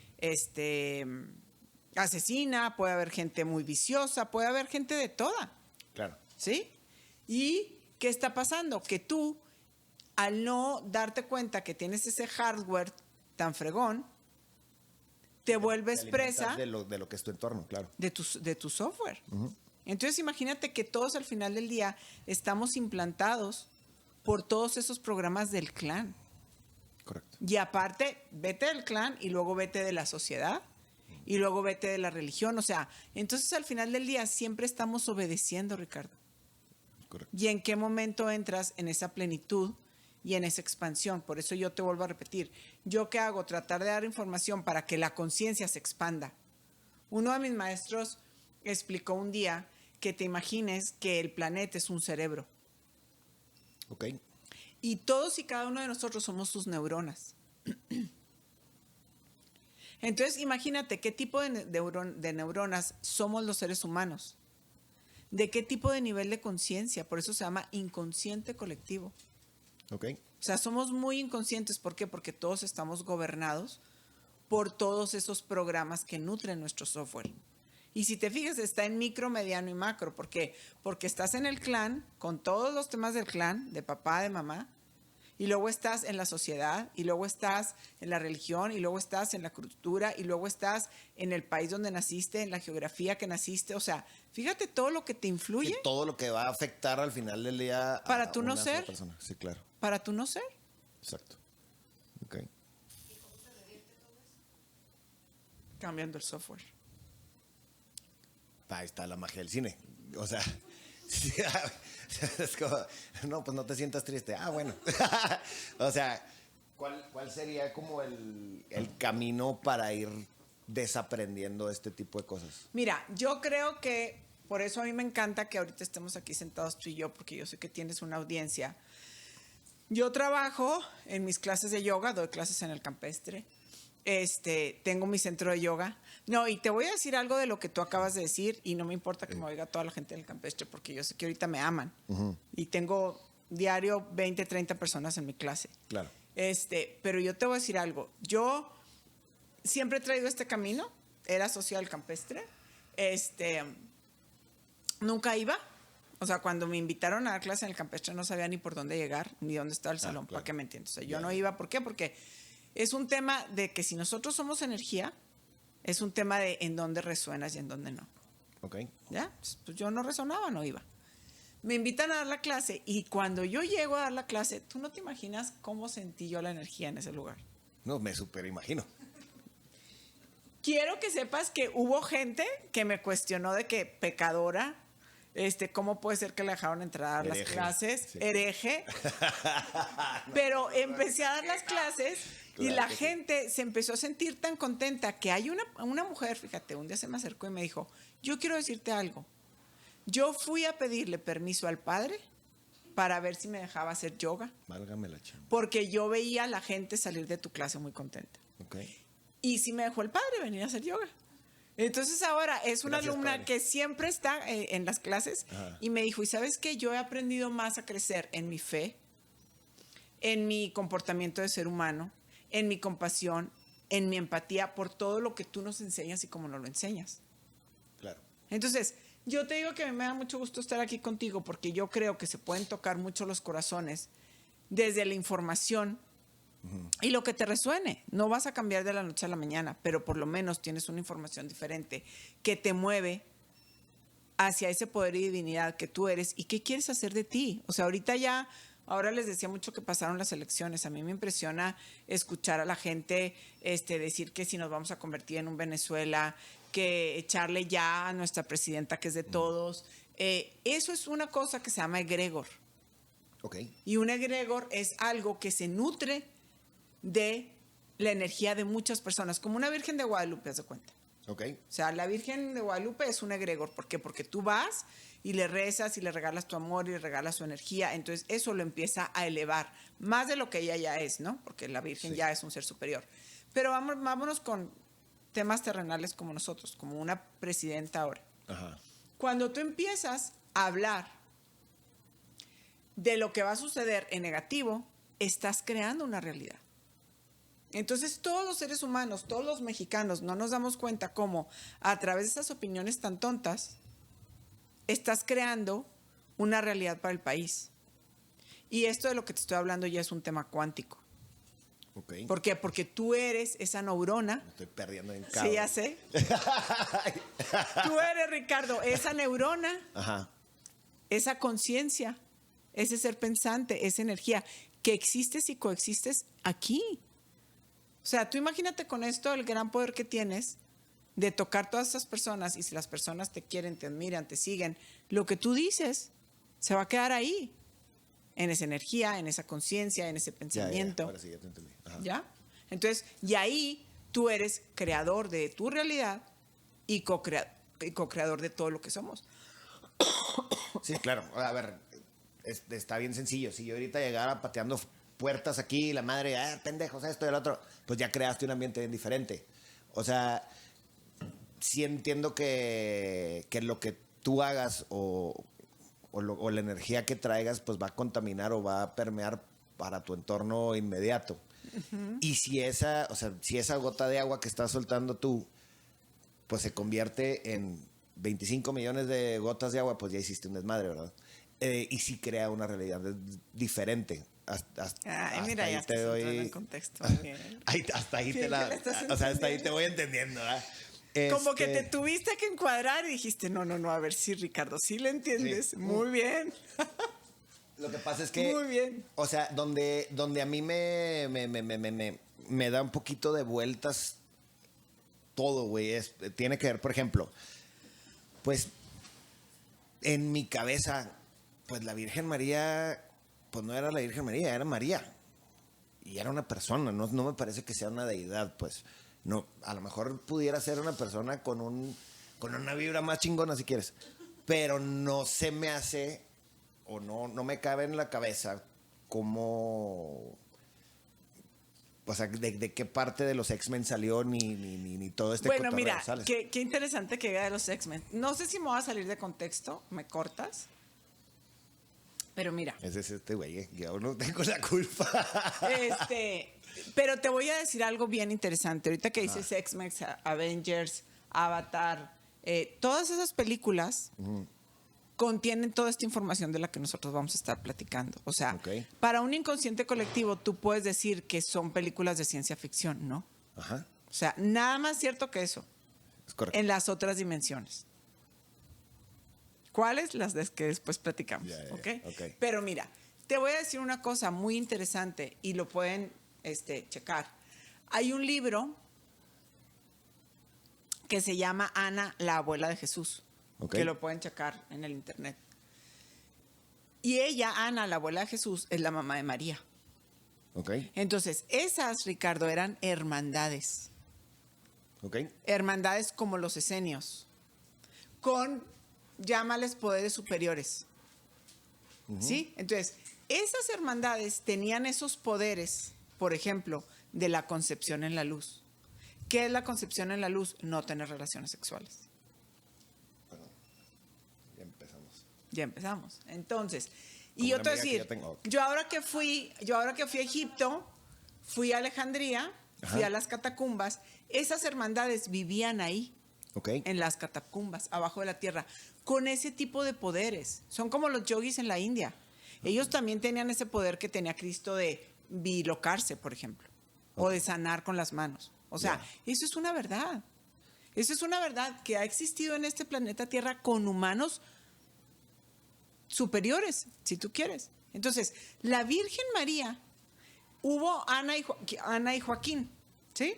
asesina, puede haber gente muy viciosa, puede haber gente de toda. Claro. ¿Sí? ¿Y qué está pasando? Que tú, al no darte cuenta que tienes ese hardware tan fregón, te vuelves presa de lo que es tu entorno, claro. De tu software. Uh-huh. Entonces imagínate que todos al final del día estamos implantados por todos esos programas del clan. Correcto. Y aparte, vete del clan y luego vete de la sociedad y luego vete de la religión. O sea, entonces al final del día siempre estamos obedeciendo, Ricardo. Correcto. ¿Y en qué momento entras en esa plenitud y en esa expansión? Por eso yo te vuelvo a repetir. ¿Yo qué hago? Tratar de dar información para que la conciencia se expanda. Uno de mis maestros explicó un día que te imagines que el planeta es un cerebro. Ok. Y todos y cada uno de nosotros somos sus neuronas. Entonces, imagínate qué tipo de neuronas somos los seres humanos. ¿De qué tipo de nivel de conciencia? Por eso se llama inconsciente colectivo. Ok. O sea, somos muy inconscientes. ¿Por qué? Porque todos estamos gobernados por todos esos programas que nutren nuestro software. Y si te fijas, está en micro, mediano y macro. ¿Por qué? Porque estás en el clan, con todos los temas del clan, de papá, de mamá, y luego estás en la sociedad, y luego estás en la religión, y luego estás en la cultura, y luego estás en el país donde naciste, en la geografía que naciste. O sea, fíjate todo lo que te influye. Y todo lo que va a afectar al final del día para tu no ser. Persona. Sí, claro. Para tu no ser. Exacto. Ok. ¿Y cómo se revierte todo eso? Cambiando el software. Ahí está la magia del cine. O sea, sí, es como, no, pues no te sientas triste. Ah, bueno. O sea, ¿cuál sería como el camino para ir desaprendiendo este tipo de cosas? Mira, yo creo que por eso a mí me encanta que ahorita estemos aquí sentados tú y yo, porque yo sé que tienes una audiencia. Yo trabajo en mis clases de yoga, doy clases en el campestre. Tengo mi centro de yoga. No, y te voy a decir algo de lo que tú acabas de decir, y no me importa que me oiga toda la gente del campestre, porque yo sé que ahorita me aman. Y tengo diario 20, 30 personas en mi clase. Claro. Pero yo te voy a decir algo. Yo siempre he traído este camino, era social campestre. Nunca iba. O sea, cuando me invitaron a dar clase en el campestre no sabía ni por dónde llegar, ni dónde estaba el salón, claro. para que me entiendas. O sea, yo no iba. ¿Por qué? Porque es un tema de que si nosotros somos energía, es un tema de en dónde resuenas y en dónde no. Ok. ¿Ya? Pues yo no resonaba, no iba. Me invitan a dar la clase y cuando yo llego a dar la clase, tú no te imaginas cómo sentí yo la energía en ese lugar. No, me súper imagino. Quiero que sepas que hubo gente que me cuestionó de que pecadora, ¿cómo puede ser que le dejaron entrar a dar las clases? Sí. Hereje. Pero empecé a dar las clases y la gente se empezó a sentir tan contenta que hay una mujer, fíjate, un día se me acercó y me dijo, yo quiero decirte algo. Yo fui a pedirle permiso al padre para ver si me dejaba hacer yoga. Válgame la chamba. Porque yo veía a la gente salir de tu clase muy contenta. Okay. Y sí me dejó el padre venir a hacer yoga. Entonces ahora es una alumna padre. Que siempre está en las clases. Ajá. Y me dijo, ¿y sabes qué? Yo he aprendido más a crecer en mi fe, en mi comportamiento de ser humano, en mi compasión, en mi empatía, por todo lo que tú nos enseñas y cómo nos lo enseñas. Claro. Entonces, yo te digo que me da mucho gusto estar aquí contigo porque yo creo que se pueden tocar mucho los corazones desde la información y lo que te resuene. No vas a cambiar de la noche a la mañana, pero por lo menos tienes una información diferente que te mueve hacia ese poder y divinidad que tú eres y qué quieres hacer de ti. O sea, ahora les decía mucho que pasaron las elecciones. A mí me impresiona escuchar a la gente decir que si nos vamos a convertir en un Venezuela, que echarle ya a nuestra presidenta que es de todos. Eso es una cosa que se llama egregor. Okay. Y un egregor es algo que se nutre de la energía de muchas personas, como una Virgen de Guadalupe, haz de cuenta. Okay. O sea, la Virgen de Guadalupe es un egregor. ¿Por qué? Porque tú vas y le rezas y le regalas tu amor y le regalas su energía. Entonces, eso lo empieza a elevar, más de lo que ella ya es, ¿no? Porque la Virgen ya es un ser superior. Pero vámonos con temas terrenales como nosotros, como una presidenta ahora. Ajá. Cuando tú empiezas a hablar de lo que va a suceder en negativo, estás creando una realidad. Entonces, todos los seres humanos, todos los mexicanos, no nos damos cuenta cómo a través de esas opiniones tan tontas, estás creando una realidad para el país. Y esto de lo que te estoy hablando ya es un tema cuántico. Okay. ¿Por qué? Porque tú eres esa neurona. Me estoy perdiendo en cada. Sí, ya sé. Tú eres, Ricardo, esa neurona, ajá, esa conciencia, ese ser pensante, esa energía, que existes y coexistes aquí. O sea, tú imagínate con esto el gran poder que tienes de tocar todas esas personas, y si las personas te quieren, te admiran, te siguen, lo que tú dices se va a quedar ahí, en esa energía, en esa conciencia, en ese pensamiento. Ahora sí, ya te entendí. Ajá. ¿Ya? Entonces, y ahí tú eres creador de tu realidad y co-creador de todo lo que somos. Sí, claro. A ver, está bien sencillo. Si yo ahorita llegara pateando puertas aquí, la madre, pendejos, esto y el otro, pues ya creaste un ambiente bien diferente. O sea, sí entiendo que lo que tú hagas o la energía que traigas, pues va a contaminar o va a permear para tu entorno inmediato. Uh-huh. Y si esa gota de agua que estás soltando tú, pues se convierte en 25 millones de gotas de agua, pues ya hiciste un desmadre, ¿verdad? Y sí crea una realidad diferente. Mira, ya te doy el contexto. Hasta ahí hasta ahí te voy entendiendo, ¿verdad? Como que te tuviste que encuadrar y dijiste, no, a ver, sí, Ricardo, sí le entiendes. Sí. Muy bien. Lo que pasa es que, muy bien. O sea, donde a mí me da un poquito de vueltas todo, güey, tiene que ver, por ejemplo, pues en mi cabeza, pues la Virgen María, pues no era la Virgen María, era María. Y era una persona, no me parece que sea una deidad, pues. No, a lo mejor pudiera ser una persona con una vibra más chingona, si quieres. Pero no se me hace, o no me cabe en la cabeza cómo... O sea, de qué parte de los X-Men salió ni todo este Bueno, cotorreo, mira, ¿sabes? qué interesante que vea de los X-Men. No sé si me voy a salir de contexto, me cortas. Pero mira. Ese es este güey, yo no tengo la culpa. Pero te voy a decir algo bien interesante. Ahorita que dices X-Men, Avengers, Avatar, todas esas películas contienen toda esta información de la que nosotros vamos a estar platicando. O sea, para un inconsciente colectivo tú puedes decir que son películas de ciencia ficción, ¿no? Ajá. O sea, nada más cierto que eso. Es correcto. En las otras dimensiones. ¿Cuáles? Las que después platicamos. ¿Okay? Pero mira, te voy a decir una cosa muy interesante y lo pueden checar. Hay un libro que se llama Ana, la abuela de Jesús, que lo pueden checar en el internet. Y ella, Ana, la abuela de Jesús, es la mamá de María. Entonces, esas, Ricardo, eran hermandades. Hermandades como los esenios, con, llámales poderes superiores. ¿Sí? Entonces, esas hermandades tenían esos poderes, por ejemplo, de la concepción en la luz. ¿Qué es la concepción en la luz? No tener relaciones sexuales. Perdón. Ya empezamos. Entonces, y yo te voy a decir, yo ahora que fui a Egipto, fui a Alejandría, fui a las catacumbas, esas hermandades vivían ahí. En las catacumbas, abajo de la tierra, con ese tipo de poderes. Son como los yogis en la India. Ellos también tenían ese poder que tenía Cristo de bilocarse, por ejemplo, o de sanar con las manos. O sea, eso es una verdad. Eso es una verdad que ha existido en este planeta Tierra con humanos superiores, si tú quieres. Entonces, la Virgen María, hubo Ana y Joaquín, ¿sí?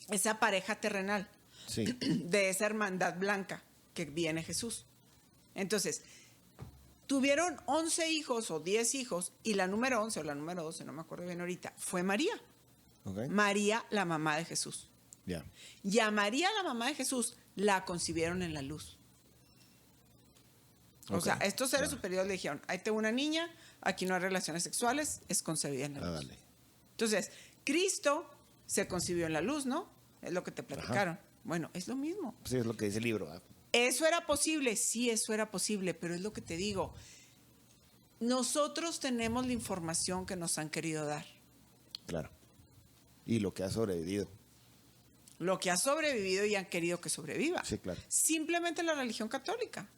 Esa pareja terrenal. Sí. De esa hermandad blanca que viene Jesús. Entonces, tuvieron 11 hijos o 10 hijos y la número 11 o la número 12, no me acuerdo bien ahorita, fue María. María, la mamá de Jesús. Y a María, la mamá de Jesús, la concibieron en la luz. O sea, estos seres superiores le dijeron, ahí tengo una niña, aquí no hay relaciones sexuales, es concebida en la luz. Entonces, Cristo se concibió en la luz, ¿no? Es lo que te platicaron. Bueno, es lo mismo. Sí, es lo que dice el libro. ¿Eso era posible? Sí, eso era posible, pero es lo que te digo. Nosotros tenemos la información que nos han querido dar. Claro. Y lo que ha sobrevivido. Lo que ha sobrevivido y han querido que sobreviva. Sí, claro. Simplemente la religión católica.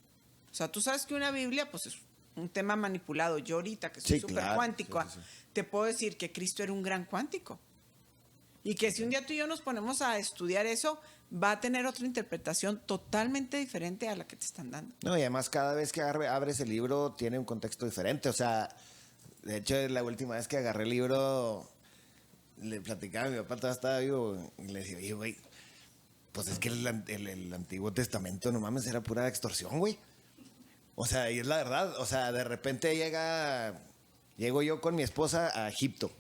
O sea, tú sabes que una Biblia, pues es un tema manipulado. Yo ahorita, que soy súper cuántico, te puedo decir que Cristo era un gran cuántico. Y que si un día tú y yo nos ponemos a estudiar eso, va a tener otra interpretación totalmente diferente a la que te están dando. No, y además cada vez que abres el libro tiene un contexto diferente. O sea, de hecho, la última vez que agarré el libro, le platicaba a mi papá, todavía estaba vivo, y le decía, oye, güey, pues es que el Antiguo Testamento, no mames, era pura extorsión, güey. O sea, y es la verdad. O sea, de repente llego yo con mi esposa a Egipto.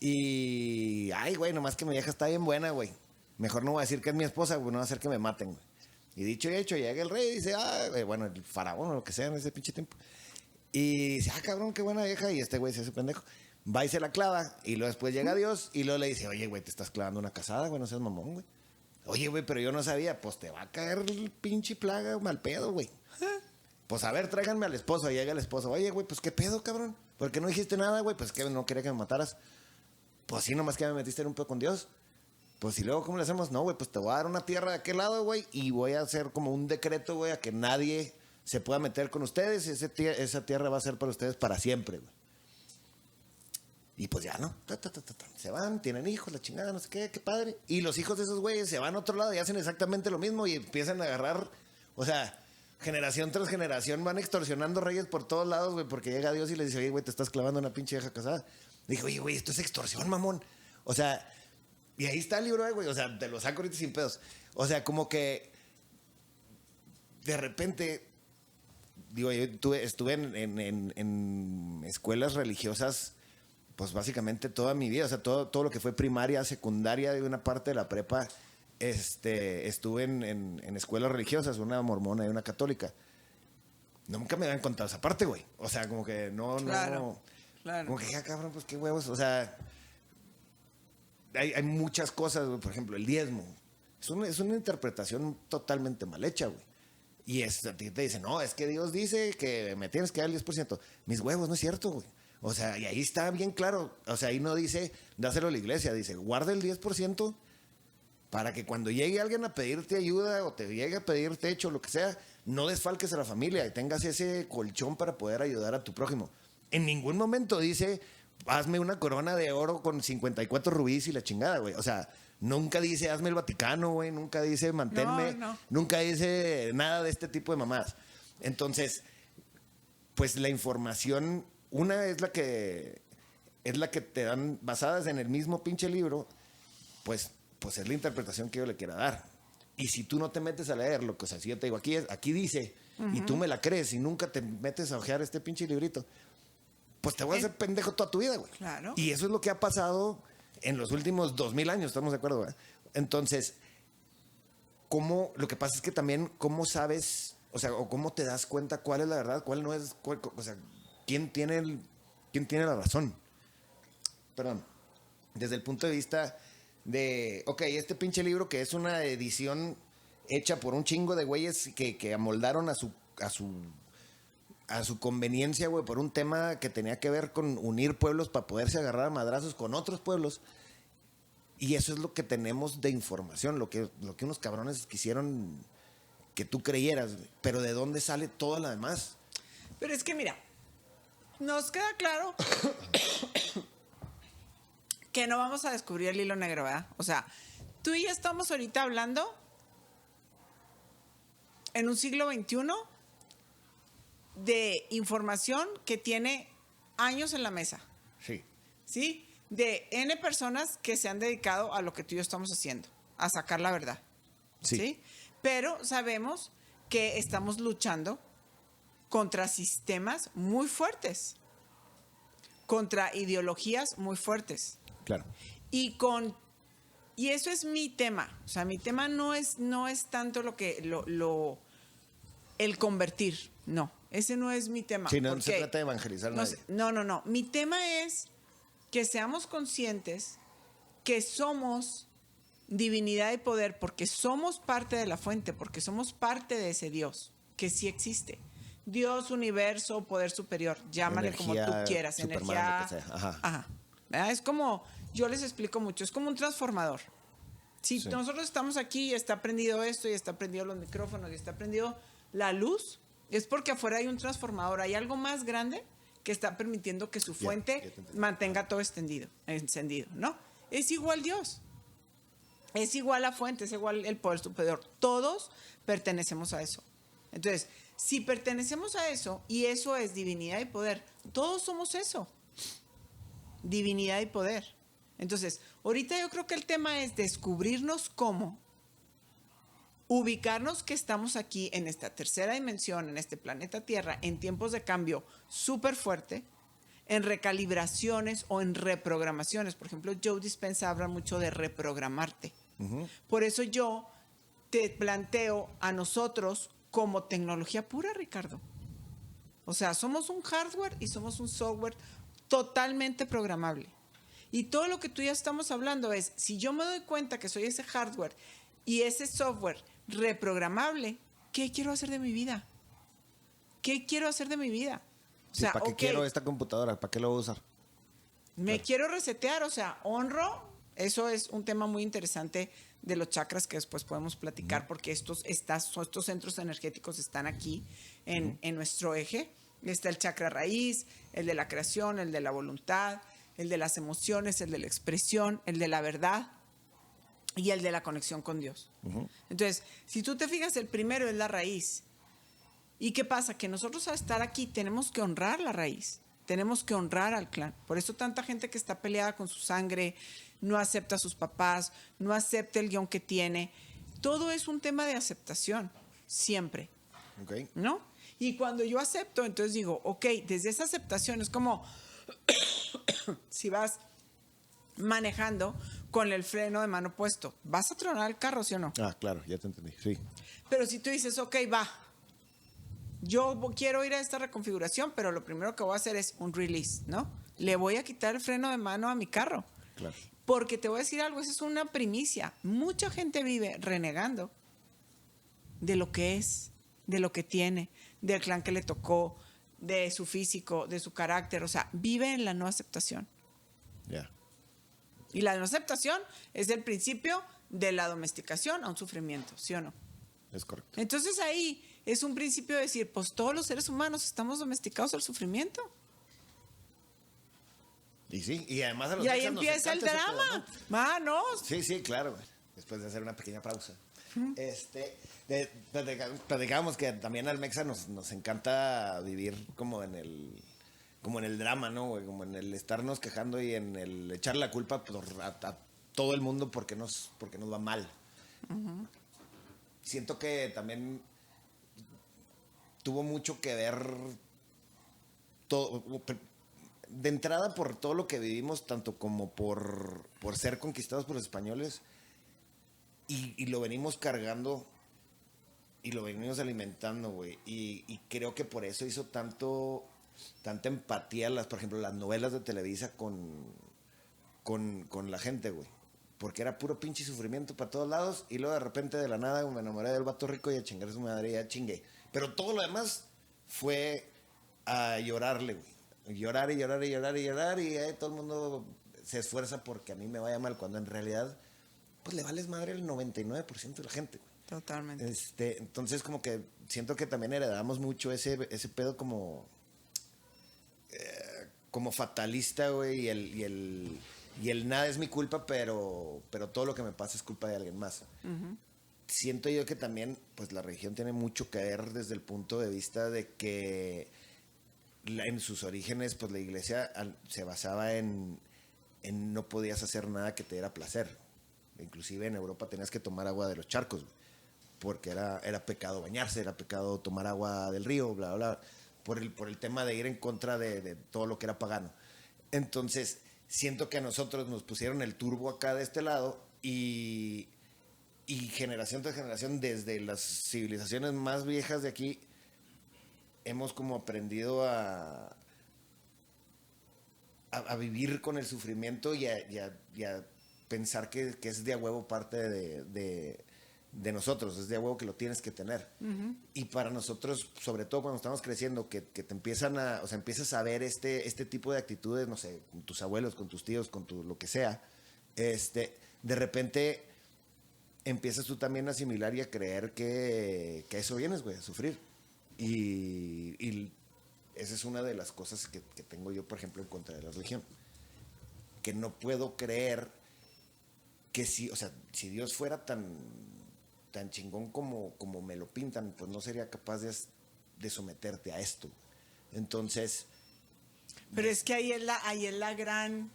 Y, ay, güey, nomás que mi vieja está bien buena, güey. Mejor no voy a decir que es mi esposa, güey, no va a hacer que me maten, güey. Y dicho y hecho, llega el rey y dice, bueno, el faraón o lo que sea en ese pinche tiempo. Y dice, cabrón, qué buena vieja. Y este güey se hace pendejo. Va y se la clava. Y luego después llega Dios y luego le dice, oye, güey, te estás clavando una casada, güey, no seas mamón, güey. Oye, güey, pero yo no sabía. Pues te va a caer el pinche plaga mal pedo, güey. Pues a ver, tráiganme al esposo. Y llega el esposo, oye, güey, pues qué pedo, cabrón. ¿Por qué no dijiste nada, güey? Pues que no quería que me mataras. Pues sí, nomás que me metiste en un pedo con Dios. Pues y luego, ¿cómo le hacemos? No, güey, pues te voy a dar una tierra de aquel lado, güey, y voy a hacer como un decreto, güey, a que nadie se pueda meter con ustedes. Esa tierra va a ser para ustedes para siempre, güey. Y pues ya, ¿no? Se van, tienen hijos, la chingada, no sé qué padre. Y los hijos de esos güeyes se van a otro lado y hacen exactamente lo mismo y empiezan a agarrar, o sea, generación tras generación van extorsionando reyes por todos lados, güey, porque llega Dios y les dice, oye, güey, te estás clavando una pinche vieja casada. Dijo, oye, güey, esto es extorsión, mamón. O sea, y ahí está el libro, güey. O sea, te lo saco ahorita sin pedos. O sea, como que de repente digo, yo estuve en escuelas religiosas, pues básicamente toda mi vida, o sea, todo lo que fue primaria, secundaria y una parte de la prepa, estuve en escuelas religiosas, una mormona y una católica. Nunca me habían contado esa parte, güey. O sea, como que Claro. Como que, cabrón, pues qué huevos. O sea, hay muchas cosas, güey. Por ejemplo, el diezmo. Es una interpretación totalmente mal hecha, güey. Y a ti te dicen, no, es que Dios dice que me tienes que dar el 10%. Mis huevos, no es cierto, güey. O sea, y ahí está bien claro. O sea, ahí no dice, dáselo a la iglesia. Dice, guarda el 10% para que cuando llegue alguien a pedirte ayuda o te llegue a pedir techo o lo que sea, no desfalques a la familia y tengas ese colchón para poder ayudar a tu prójimo. En ningún momento dice, hazme una corona de oro con 54 rubíes y la chingada, güey. O sea, nunca dice, hazme el Vaticano, güey. Nunca dice, manténme. No. Nunca dice nada de este tipo de mamadas. Entonces, pues la información, una es la que te dan basadas en el mismo pinche libro, pues es la interpretación que yo le quiera dar. Y si tú no te metes a leerlo, o sea, si yo te digo, aquí dice, y tú me la crees y nunca te metes a ojear este pinche librito, pues te voy a hacer pendejo toda tu vida, güey. Claro. Y eso es lo que ha pasado en los últimos 2000 años, ¿estamos de acuerdo, güey? Entonces, lo que pasa es que también, ¿cómo sabes, o sea, o cómo te das cuenta cuál es la verdad, cuál no es, o sea, quién tiene la razón? Perdón. Desde el punto de vista de, ok, este pinche libro que es una edición hecha por un chingo de güeyes que amoldaron a su conveniencia, güey, por un tema que tenía que ver con unir pueblos para poderse agarrar a madrazos con otros pueblos. Y eso es lo que tenemos de información, lo que unos cabrones quisieron que tú creyeras, güey. Pero ¿de dónde sale todo lo demás? Pero es que mira, nos queda claro que no vamos a descubrir el hilo negro, ¿verdad? O sea, tú y yo estamos ahorita hablando en un siglo XXI de información que tiene años en la mesa. Sí. ¿Sí? De N personas que se han dedicado a lo que tú y yo estamos haciendo, a sacar la verdad. Sí. Pero sabemos que estamos luchando contra sistemas muy fuertes, contra ideologías muy fuertes. Claro. Y eso es mi tema. O sea, mi tema no es tanto el convertir. No, ese no es mi tema. Sí, no se trata de evangelizar a nadie. No. Mi tema es que seamos conscientes que somos divinidad y poder porque somos parte de la fuente, porque somos parte de ese Dios que sí existe. Dios, universo, poder superior, llámale Energía, como tú quieras, Superman, energía. lo que sea. Ajá. Ajá. ¿Verdad? Es como, yo les explico mucho, es como un transformador. Si Sí. nosotros estamos aquí y está prendido esto, y está prendido los micrófonos, y está prendido la luz, es porque afuera hay un transformador, hay algo más grande que está permitiendo que su fuente ya te entendí. mantenga todo encendido, ¿no? Es igual Dios. Es igual la fuente, es igual el poder superior. Todos pertenecemos a eso. Entonces, si pertenecemos a eso, y eso es divinidad y poder, todos somos eso. Divinidad y poder. Entonces, ahorita yo creo que el tema es descubrirnos cómo, ubicarnos que estamos aquí en esta tercera dimensión, en este planeta Tierra, en tiempos de cambio súper fuerte, en recalibraciones o en reprogramaciones. Por ejemplo, Joe Dispenza habla mucho de reprogramarte. Por eso yo te planteo a nosotros como tecnología pura, Ricardo. O sea, somos un hardware y somos un software totalmente programable. Y todo lo que tú y yo estamos hablando es, si yo me doy cuenta que soy ese hardware y ese software reprogramable, ¿qué quiero hacer de mi vida? ¿Qué quiero hacer de mi vida? O sea, ¿para qué quiero esta computadora? ¿Para qué lo voy a usar? Me quiero resetear, o sea, honro. Eso es un tema muy interesante de los chakras que después podemos platicar, porque estos centros energéticos están aquí en nuestro eje. Está el chakra raíz, el de la creación, el de la voluntad, el de las emociones, el de la expresión, el de la verdad y el de la conexión con Dios. Entonces, si tú te fijas, el primero es la raíz. ¿Y qué pasa? Que nosotros al estar aquí tenemos que honrar la raíz, tenemos que honrar al clan. Por eso tanta gente que está peleada con su sangre, no acepta a sus papás, no acepta el guión que tiene. Todo es un tema de aceptación, siempre, Okay. ¿no? Y cuando yo acepto, entonces digo, ok, desde esa aceptación es como si vas manejando con el freno de mano puesto, ¿vas a tronar el carro, sí o no? Ah, claro, ya te entendí, sí. Pero si tú dices, ok, va, yo quiero ir a esta reconfiguración, pero lo primero que voy a hacer es un release, ¿no? Le voy a quitar el freno de mano a mi carro. Claro. Porque te voy a decir algo, esa es una primicia. Mucha gente vive renegando de lo que es, de lo que tiene, del clan que le tocó, de su físico, de su carácter. O sea, vive en la no aceptación. Ya. Y la no aceptación es el principio de la domesticación a un sufrimiento, ¿sí o no? Es correcto. Entonces ahí es un principio de decir, pues todos los seres humanos estamos domesticados al sufrimiento. Y sí, y además a los Y ahí mexas nos empieza el encanta ese pedo, drama. ¿no? Manos. Sí, sí, claro. Después de hacer una pequeña pausa. Platicábamos que también al mexa nos encanta vivir como en el drama, ¿no, güey? Como en el estarnos quejando y en el echar la culpa a todo el mundo porque nos va mal. Siento que también tuvo mucho que ver todo, de entrada por todo lo que vivimos, tanto como por ser conquistados por los españoles, y lo venimos cargando y lo venimos alimentando, güey. Y creo que por eso hizo tanta empatía, por ejemplo, las novelas de Televisa con la gente, güey. Porque era puro pinche sufrimiento para todos lados. Y luego de repente de la nada me enamoré del vato rico y a chingar a su madre y ya chingué. Pero todo lo demás fue a llorarle, güey. Llorar y llorar y llorar y llorar. Y todo el mundo se esfuerza porque a mí me vaya mal. Cuando en realidad, pues le vales madre el 99% de la gente, güey. Totalmente. Entonces como que siento que también heredamos mucho ese pedo como fatalista, güey, y el nada es mi culpa, pero todo lo que me pasa es culpa de alguien más. Siento yo que también, pues la religión tiene mucho que ver desde el punto de vista de que en sus orígenes, pues la iglesia se basaba en no podías hacer nada que te diera placer. Inclusive en Europa tenías que tomar agua de los charcos, güey, porque era pecado bañarse, era pecado tomar agua del río, bla, bla, por el tema de ir en contra de todo lo que era pagano. Entonces, siento que a nosotros nos pusieron el turbo acá de este lado y generación tras generación, desde las civilizaciones más viejas de aquí, hemos como aprendido a vivir con el sufrimiento y a pensar que es de a huevo parte de nosotros, es de a huevo que lo tienes que tener. Y para nosotros, sobre todo cuando estamos creciendo, que te empiezan empiezas a ver este tipo de actitudes, no sé, con tus abuelos, con tus tíos, con lo que sea, de repente empiezas tú también a asimilar y a creer que a eso vienes, güey, a sufrir. Y esa es una de las cosas que tengo yo, por ejemplo, en contra de la religión. Que no puedo creer que si Dios fuera tan chingón como me lo pintan, pues no sería capaz de someterte a esto. Entonces... Pero es que ahí es la gran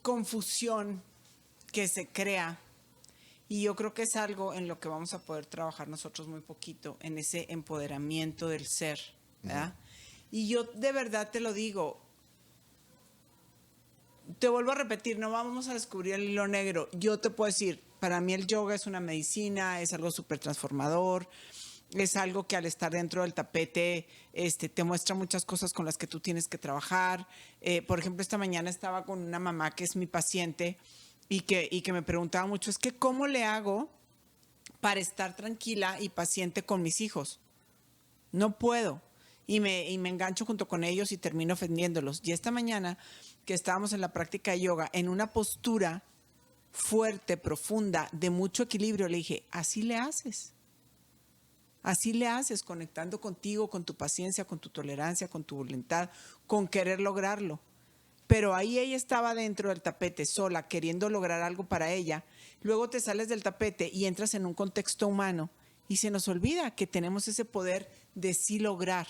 confusión que se crea. Y yo creo que es algo en lo que vamos a poder trabajar nosotros muy poquito, en ese empoderamiento del ser, ¿verdad? Y yo de verdad te lo digo, te vuelvo a repetir, no vamos a descubrir el hilo negro. Yo te puedo decir, para mí el yoga es una medicina, es algo súper transformador, es algo que al estar dentro del tapete te muestra muchas cosas con las que tú tienes que trabajar. Por ejemplo, esta mañana estaba con una mamá que es mi paciente y que me preguntaba mucho, es que ¿cómo le hago para estar tranquila y paciente con mis hijos? No puedo. Y me engancho junto con ellos y termino ofendiéndolos. Y esta mañana que estábamos en la práctica de yoga, en una postura fuerte, profunda, de mucho equilibrio, le dije, así le haces. Así le haces, conectando contigo, con tu paciencia, con tu tolerancia, con tu voluntad, con querer lograrlo. Pero ahí ella estaba dentro del tapete, sola, queriendo lograr algo para ella. Luego te sales del tapete y entras en un contexto humano y se nos olvida que tenemos ese poder de sí lograr.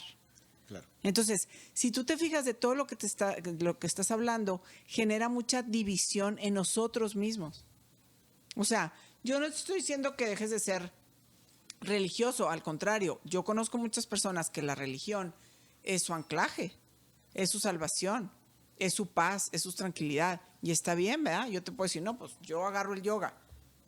Claro. Entonces, si tú te fijas de todo lo que estás hablando, genera mucha división en nosotros mismos. O sea, yo no te estoy diciendo que dejes de ser religioso. Al contrario, yo conozco muchas personas que la religión es su anclaje, es su salvación, es su paz, es su tranquilidad. Y está bien, ¿verdad? Yo te puedo decir, no, pues yo agarro el yoga.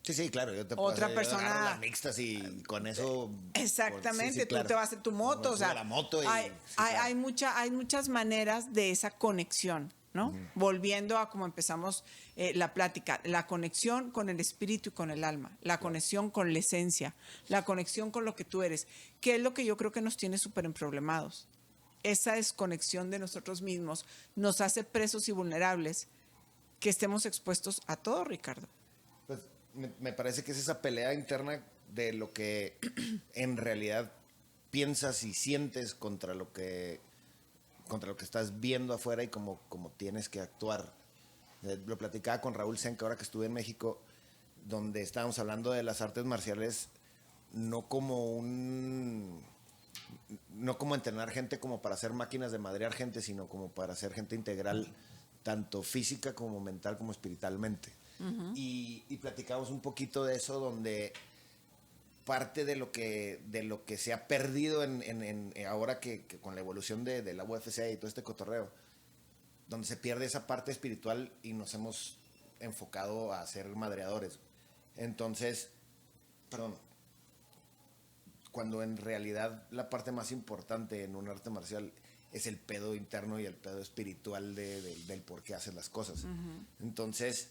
Sí, claro. Yo te Otra yo persona- agarro las mixtas y con eso... Exactamente, sí, claro. tú te vas en tu moto. Me O sea, subo a la moto y... hay, sí, hay, claro. hay muchas maneras de esa conexión, ¿no? Volviendo a como empezamos la plática, la conexión con el espíritu y con el alma, la conexión con la esencia, la conexión con lo que tú eres, que es lo que yo creo que nos tiene súper emproblemados. Esa desconexión de nosotros mismos nos hace presos y vulnerables que estemos expuestos a todo, Ricardo. Pues me parece que es esa pelea interna de lo que en realidad piensas y sientes contra lo que estás viendo afuera y como tienes que actuar. Lo platicaba con Raúl Senca ahora que estuve en México, donde estábamos hablando de las artes marciales no como entrenar gente como para hacer máquinas de madrear gente, sino como para hacer gente integral, tanto física como mental como espiritualmente. Y platicamos un poquito de eso, donde parte de lo que se ha perdido en ahora que con la evolución de la UFC y todo este cotorreo, donde se pierde esa parte espiritual y nos hemos enfocado a ser madreadores. Entonces, cuando en realidad la parte más importante en un arte marcial es el pedo interno y el pedo espiritual del por qué haces las cosas. Entonces,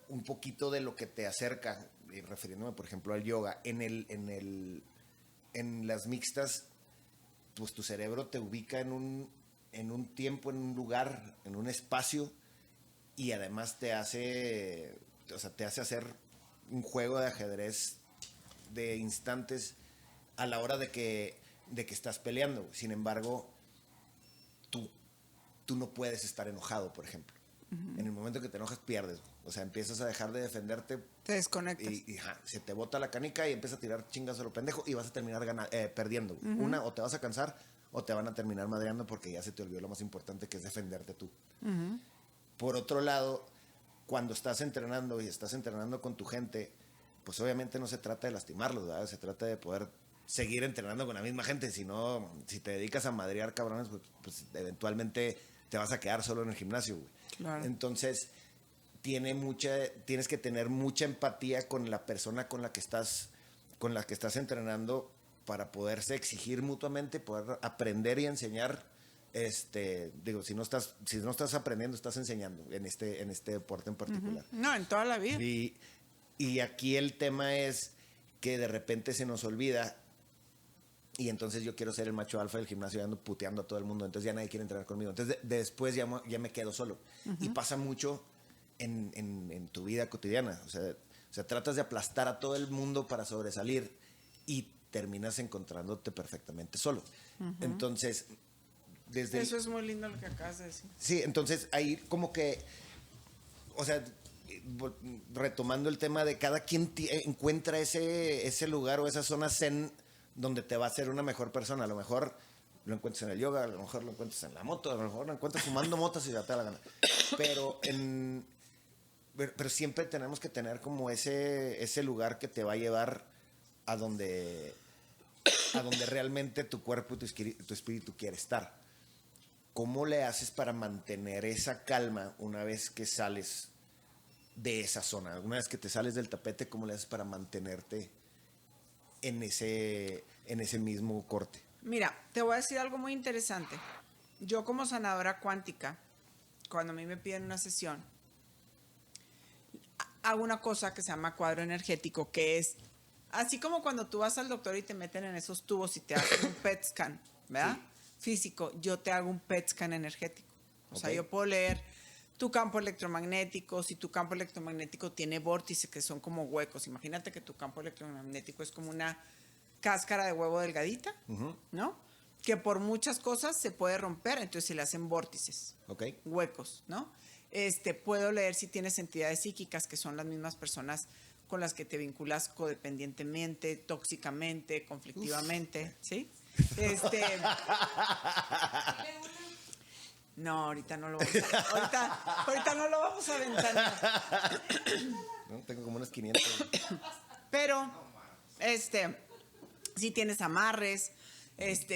un poquito de lo que te acerca, y refiriéndome por ejemplo al yoga, en las mixtas, pues tu cerebro te ubica en un tiempo, en un lugar, en un espacio, y además te hace hacer un juego de ajedrez de instantes a la hora de que estás peleando. Sin embargo, tú no puedes estar enojado, por ejemplo. En el momento que te enojas, pierdes. O sea, empiezas a dejar de defenderte. Te desconectas. Y se te bota la canica y empiezas a tirar chingas a lo pendejo y vas a terminar perdiendo. Una, o te vas a cansar o te van a terminar madreando porque ya se te olvidó lo más importante, que es defenderte tú. Por otro lado, cuando estás entrenando y estás entrenando con tu gente, pues obviamente no se trata de lastimarlos, ¿verdad? Se trata de poder seguir entrenando con la misma gente. Si no, si te dedicas a madrear cabrones, pues eventualmente te vas a quedar solo en el gimnasio, güey. Claro. Entonces, tienes que tener mucha empatía con la persona con la que estás entrenando, para poderse exigir mutuamente, poder aprender y enseñar. Si no estás aprendiendo, estás enseñando en este deporte en particular. No, en toda la vida. Y aquí el tema es que de repente se nos olvida, y entonces yo quiero ser el macho alfa del gimnasio y ando puteando a todo el mundo, entonces ya nadie quiere entrenar conmigo. Entonces después ya me quedo solo. Y pasa mucho en tu vida cotidiana. O sea, tratas de aplastar a todo el mundo para sobresalir y terminas encontrándote perfectamente solo. Entonces, eso es muy lindo lo que acabas de decir. Sí, entonces ahí como que, o sea, retomando el tema de cada quien encuentra ese lugar o esa zona zen donde te va a hacer una mejor persona. A lo mejor lo encuentras en el yoga, a lo mejor lo encuentras en la moto, a lo mejor lo encuentras fumando motas y te da la gana. Pero siempre tenemos que tener como ese lugar que te va a llevar a donde realmente tu cuerpo y tu espíritu quiere estar. ¿Cómo le haces para mantener esa calma una vez que sales de esa zona? Una vez que te sales del tapete, ¿cómo le haces para mantenerte en ese mismo corte? Mira, te voy a decir algo muy interesante. Yo como sanadora cuántica, cuando a mí me piden una sesión, hago una cosa que se llama cuadro energético, que es así como cuando tú vas al doctor y te meten en esos tubos y te hacen un PET scan, ¿verdad? Sí. Físico, yo te hago un PET scan energético. O sea, yo puedo leer tu campo electromagnético, si tu campo electromagnético tiene vórtices que son como huecos. Imagínate que tu campo electromagnético es como una cáscara de huevo delgadita, ¿no? Que por muchas cosas se puede romper, entonces se le hacen vórtices, huecos, ¿no? Puedo leer si tienes entidades psíquicas, que son las mismas personas con las que te vinculas codependientemente, tóxicamente, conflictivamente, ¿sí? No, ahorita no lo vamos ahorita no lo vamos a aventar. No, tengo como unos 500. Pero, si tienes amarres,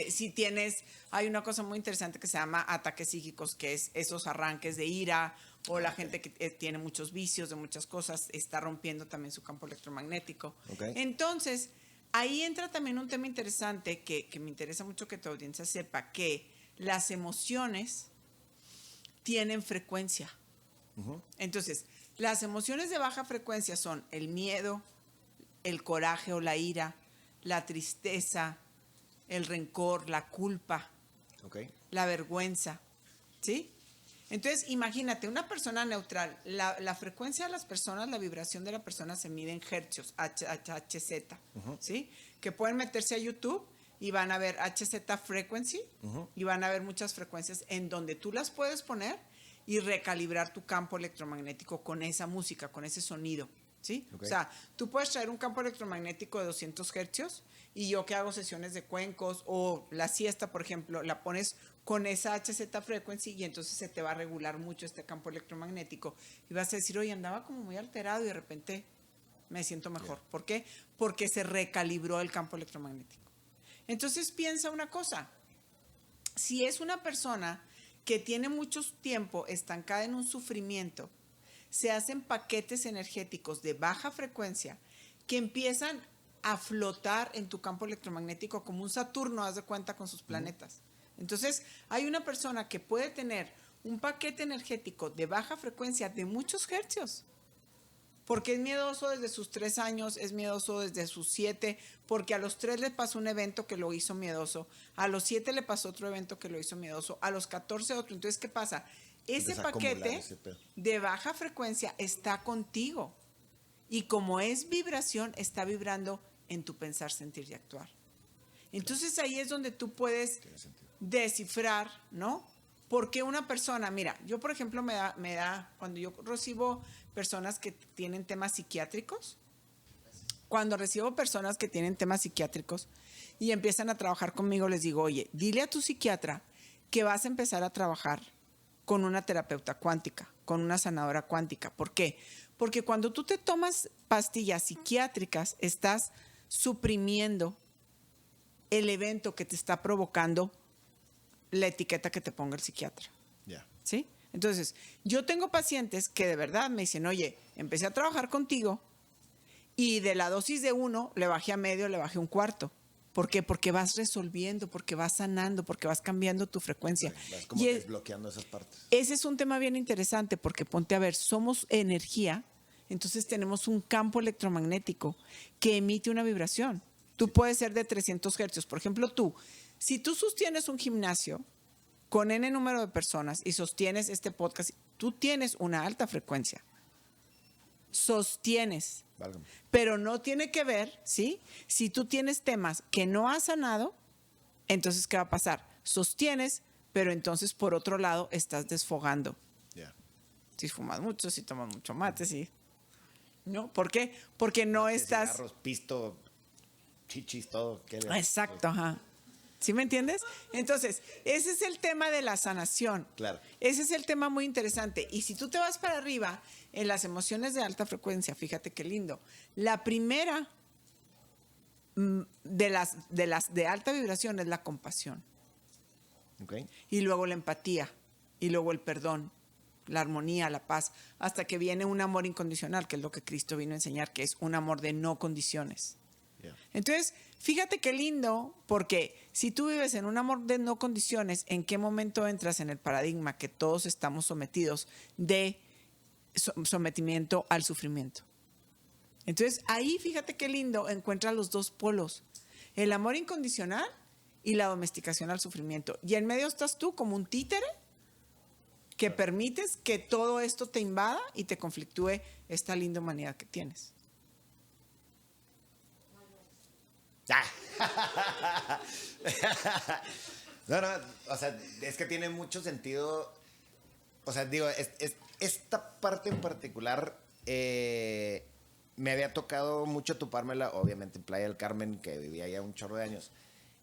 si tienes, hay una cosa muy interesante que se llama ataques psíquicos, que es esos arranques de ira, o la gente que tiene muchos vicios de muchas cosas, está rompiendo también su campo electromagnético. Okay. Entonces, ahí entra también un tema interesante que me interesa mucho que tu audiencia sepa, que las emociones tienen frecuencia. Entonces, las emociones de baja frecuencia son el miedo, el coraje o la ira, la tristeza, el rencor, la culpa, la vergüenza, ¿sí? Entonces, imagínate, una persona neutral, la frecuencia de las personas, la vibración de la persona se mide en hercios, HZ, ¿sí? Que pueden meterse a YouTube y van a ver HZ frequency y van a ver muchas frecuencias en donde tú las puedes poner y recalibrar tu campo electromagnético con esa música, con ese sonido, ¿sí? O sea, tú puedes traer un campo electromagnético de 200 hercios y yo que hago sesiones de cuencos o la siesta, por ejemplo, la pones con esa HZ frequency y entonces se te va a regular mucho este campo electromagnético y vas a decir, oye, andaba como muy alterado y de repente me siento mejor. Yeah. ¿Por qué? Porque se recalibró el campo electromagnético. Entonces piensa una cosa, si es una persona que tiene mucho tiempo estancada en un sufrimiento, se hacen paquetes energéticos de baja frecuencia que empiezan a flotar en tu campo electromagnético como un Saturno, haz de cuenta, con sus planetas. Entonces, hay una persona que puede tener un paquete energético de baja frecuencia de muchos hercios, porque es miedoso desde sus 3 años, es miedoso desde sus 7, porque a los 3 le pasó un evento que lo hizo miedoso, a los 7 le pasó otro evento que lo hizo miedoso, a los 14 otro. Entonces, ¿qué pasa? Ese paquete de baja frecuencia está contigo y como es vibración, está vibrando en tu pensar, sentir y actuar. Entonces ahí es donde tú puedes descifrar, ¿no? Porque una persona, mira, yo por ejemplo me da, cuando yo recibo personas que tienen temas psiquiátricos, y empiezan a trabajar conmigo, les digo, oye, dile a tu psiquiatra que vas a empezar a trabajar con una terapeuta cuántica, con una sanadora cuántica. ¿Por qué? Porque cuando tú te tomas pastillas psiquiátricas, estás suprimiendo el evento que te está provocando la etiqueta que te ponga el psiquiatra. Yeah. ¿Sí? Entonces, yo tengo pacientes que de verdad me dicen, oye, empecé a trabajar contigo y de la dosis de 1 le bajé a medio, le bajé 1/4. ¿Por qué? Porque vas resolviendo, porque vas sanando, porque vas cambiando tu frecuencia. Vas como desbloqueando esas partes. Ese es un tema bien interesante porque ponte a ver, somos energía, entonces tenemos un campo electromagnético que emite una vibración. Tú puedes ser de 300 hercios. Por ejemplo, si tú sostienes un gimnasio con N número de personas y sostienes este podcast, tú tienes una alta frecuencia. Sostienes. Válgame. Pero no tiene que ver, ¿sí? Si tú tienes temas que no has sanado, entonces, ¿qué va a pasar? Sostienes, pero entonces, por otro lado, estás desfogando. Yeah. Si fumas mucho, si tomas mucho mate, sí. ¿No? ¿Por qué? Porque no estás... Cigarros, pisto, chichis, todo. Exacto, ajá. ¿Sí me entiendes? Entonces, ese es el tema de la sanación. Claro. Ese es el tema muy interesante. Y si tú te vas para arriba en las emociones de alta frecuencia, fíjate qué lindo. La primera de las de alta vibración es la compasión. Okay. Y luego la empatía. Y luego el perdón, la armonía, la paz. Hasta que viene un amor incondicional, que es lo que Cristo vino a enseñar, que es un amor de no condiciones. Yeah. Entonces, fíjate qué lindo, porque si tú vives en un amor de no condiciones, ¿en qué momento entras en el paradigma que todos estamos sometidos de sometimiento al sufrimiento? Entonces, ahí fíjate qué lindo, encuentras los dos polos, el amor incondicional y la domesticación al sufrimiento. Y en medio estás tú como un títere que permites que todo esto te invada y te conflictúe esta linda humanidad que tienes. No, o sea, es que tiene mucho sentido. O sea, digo, esta parte en particular me había tocado mucho topármela, obviamente en Playa del Carmen, que vivía allá un chorro de años.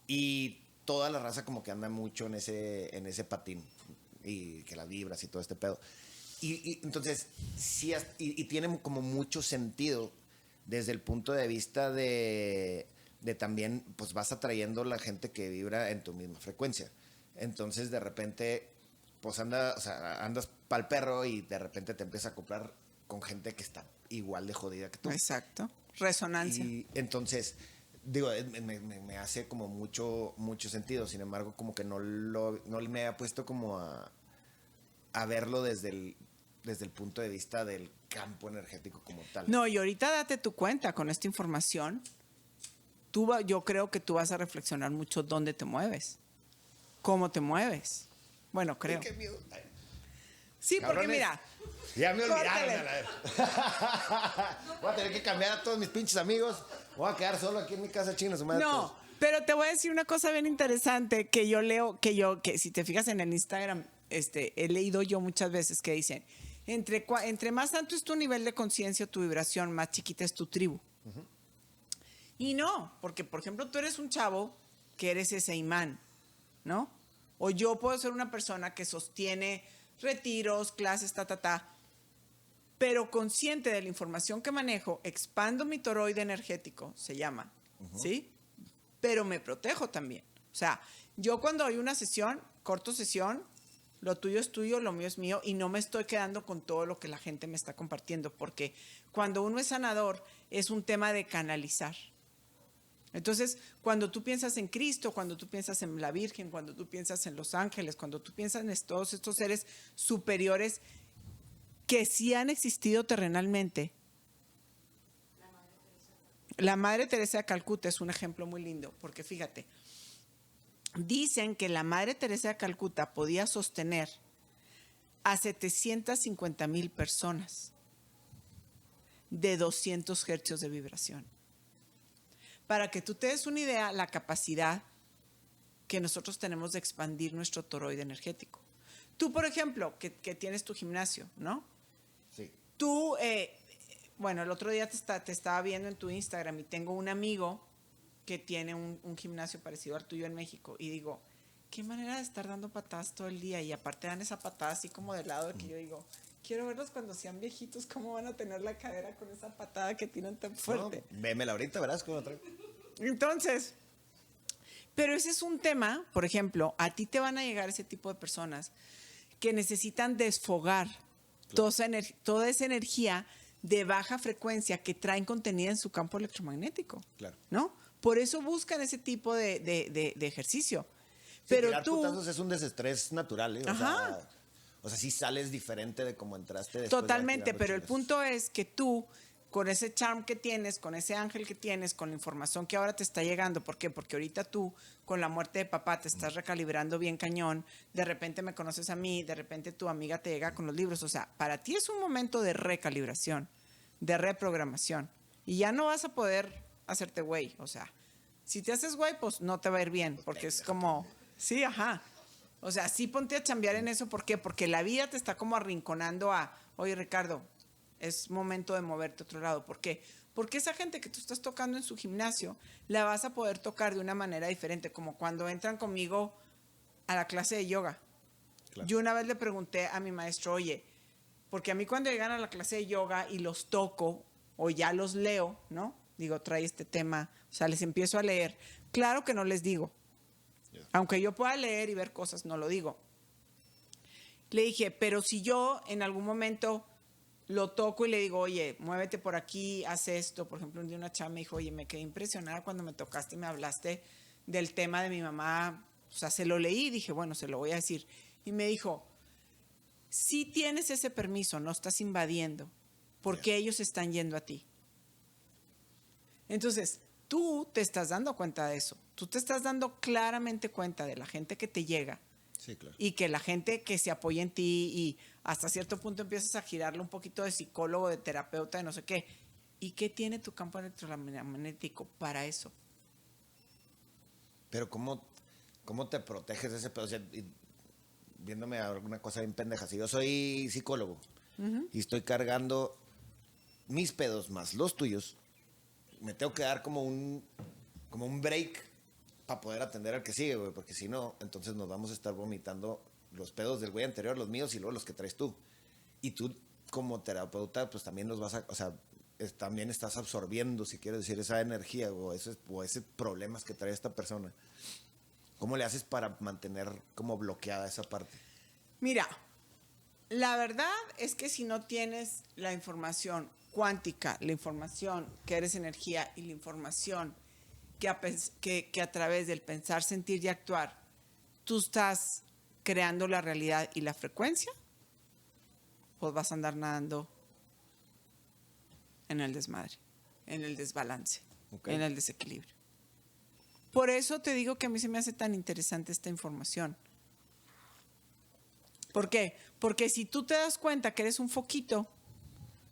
Y toda la raza como que anda mucho en ese patín. Y que las vibras y todo este pedo. Y entonces, sí, y tiene como mucho sentido desde el punto de vista de de también, pues vas atrayendo la gente que vibra en tu misma frecuencia. Entonces, de repente, pues andas pa'l perro y de repente te empiezas a acoplar con gente que está igual de jodida que tú. Exacto. Resonancia. Y entonces, digo, me hace como mucho sentido. Sin embargo, como que no me había puesto como a verlo desde el punto de vista del campo energético como tal. No, y ahorita date tu cuenta con esta información. Yo creo que tú vas a reflexionar mucho dónde te mueves, cómo te mueves. Bueno, creo. Ay, qué miedo. Ay, Sí, cabrones, porque mira. ya me olvidaron córtale. a la vez. Voy a tener que cambiar a todos mis pinches amigos. Voy a quedar solo aquí en mi casa china. No, pero te voy a decir una cosa bien interesante que yo leo, que si te fijas en el Instagram, he leído yo muchas veces que dicen, entre más alto es tu nivel de conciencia o tu vibración, más chiquita es tu tribu. Y no, porque por ejemplo tú eres un chavo que eres ese imán, ¿no? O yo puedo ser una persona que sostiene retiros, clases, pero consciente de la información que manejo, expando mi toroide energético, se llama, ¿sí? Pero me protejo también. O sea, yo cuando hay una sesión, corto sesión, lo tuyo es tuyo, lo mío es mío, y no me estoy quedando con todo lo que la gente me está compartiendo, porque cuando uno es sanador, es un tema de canalizar. Entonces, cuando tú piensas en Cristo, cuando tú piensas en la Virgen, cuando tú piensas en los ángeles, cuando tú piensas en todos estos seres superiores que sí han existido terrenalmente. La Madre Teresa de Calcuta es un ejemplo muy lindo, porque fíjate, dicen que la Madre Teresa de Calcuta podía sostener a 750,000 personas de 200 hercios de vibración. Para que tú te des una idea, la capacidad que nosotros tenemos de expandir nuestro toroide energético. Tú, por ejemplo, que tienes tu gimnasio, ¿no? Sí. Tú, bueno, el otro día te estaba viendo en tu Instagram y tengo un amigo que tiene un gimnasio parecido al tuyo en México y digo, qué manera de estar dando patadas todo el día y aparte dan esa patada así como de lado que yo digo, quiero verlos cuando sean viejitos, cómo van a tener la cadera con esa patada que tiran tan fuerte. No, vémela ahorita, verás cómo traigo. Entonces, pero ese es un tema, por ejemplo, a ti te van a llegar ese tipo de personas que necesitan desfogar toda esa energía de baja frecuencia que traen contenida en su campo electromagnético. Claro. ¿No? Por eso buscan ese tipo de ejercicio. Sí, pero tirar tú... putazos es un desestrés natural, ¿eh? Ajá. O sea, sí sales diferente de cómo entraste después. Totalmente, de pero el chingazos. punto es que tú, con ese charm que tienes, con ese ángel que tienes, con la información que ahora te está llegando, ¿por qué? Porque ahorita tú, con la muerte de papá, te estás recalibrando bien cañón, de repente me conoces a mí, de repente tu amiga te llega con los libros, o sea, para ti es un momento de recalibración, de reprogramación, y ya no vas a poder hacerte güey, o sea, si te haces güey, pues no te va a ir bien, porque es como, sí, ajá. O sea, sí ponte a chambear en eso. ¿Por qué? Porque la vida te está como arrinconando a, oye, Ricardo, es momento de moverte a otro lado. ¿Por qué? Porque esa gente que tú estás tocando en su gimnasio, la vas a poder tocar de una manera diferente, como cuando entran conmigo a la clase de yoga. Claro. Yo una vez le pregunté a mi maestro, oye, porque a mí cuando llegan a la clase de yoga y los toco, o ya los leo, ¿no? Digo, trae este tema, o sea, les empiezo a leer. Claro que no les digo. Aunque yo pueda leer y ver cosas, no lo digo. Le dije, pero si yo en algún momento lo toco y le digo, oye, muévete por aquí, haz esto. Por ejemplo, un día una chava me dijo, oye, me quedé impresionada cuando me tocaste y me hablaste del tema de mi mamá. O sea, se lo leí y dije, bueno, se lo voy a decir. Y me dijo, si tienes ese permiso, no estás invadiendo, porque ellos están yendo a ti. Entonces, tú te estás dando cuenta de eso. Tú te estás dando claramente cuenta de la gente que te llega. Sí, claro. Y que la gente que se apoya en ti y hasta cierto punto empiezas a girarle un poquito de psicólogo, de terapeuta, de no sé qué. ¿Y qué tiene tu campo electromagnético para eso? Pero ¿cómo te proteges de ese pedo? O sea, viéndome a alguna cosa bien pendeja. Si yo soy psicólogo y estoy cargando mis pedos más los tuyos, me tengo que dar como un break para poder atender al que sigue, güey, porque si no, entonces nos vamos a estar vomitando los pedos del güey anterior, los míos y luego los que traes tú. Y tú, como terapeuta, pues también los vas a, o sea, también estás absorbiendo, si quieres decir, esa energía o ese problemas que trae esta persona. ¿Cómo le haces para mantener como bloqueada esa parte? Mira, la verdad es que si no tienes la información cuántica, la información que eres energía y la información que a través del pensar, sentir y actuar, tú estás creando la realidad y la frecuencia, pues vas a andar nadando en el desmadre, en el desbalance, en el desequilibrio. Por eso te digo que a mí se me hace tan interesante esta información. ¿Por qué? Porque si tú te das cuenta que eres un foquito,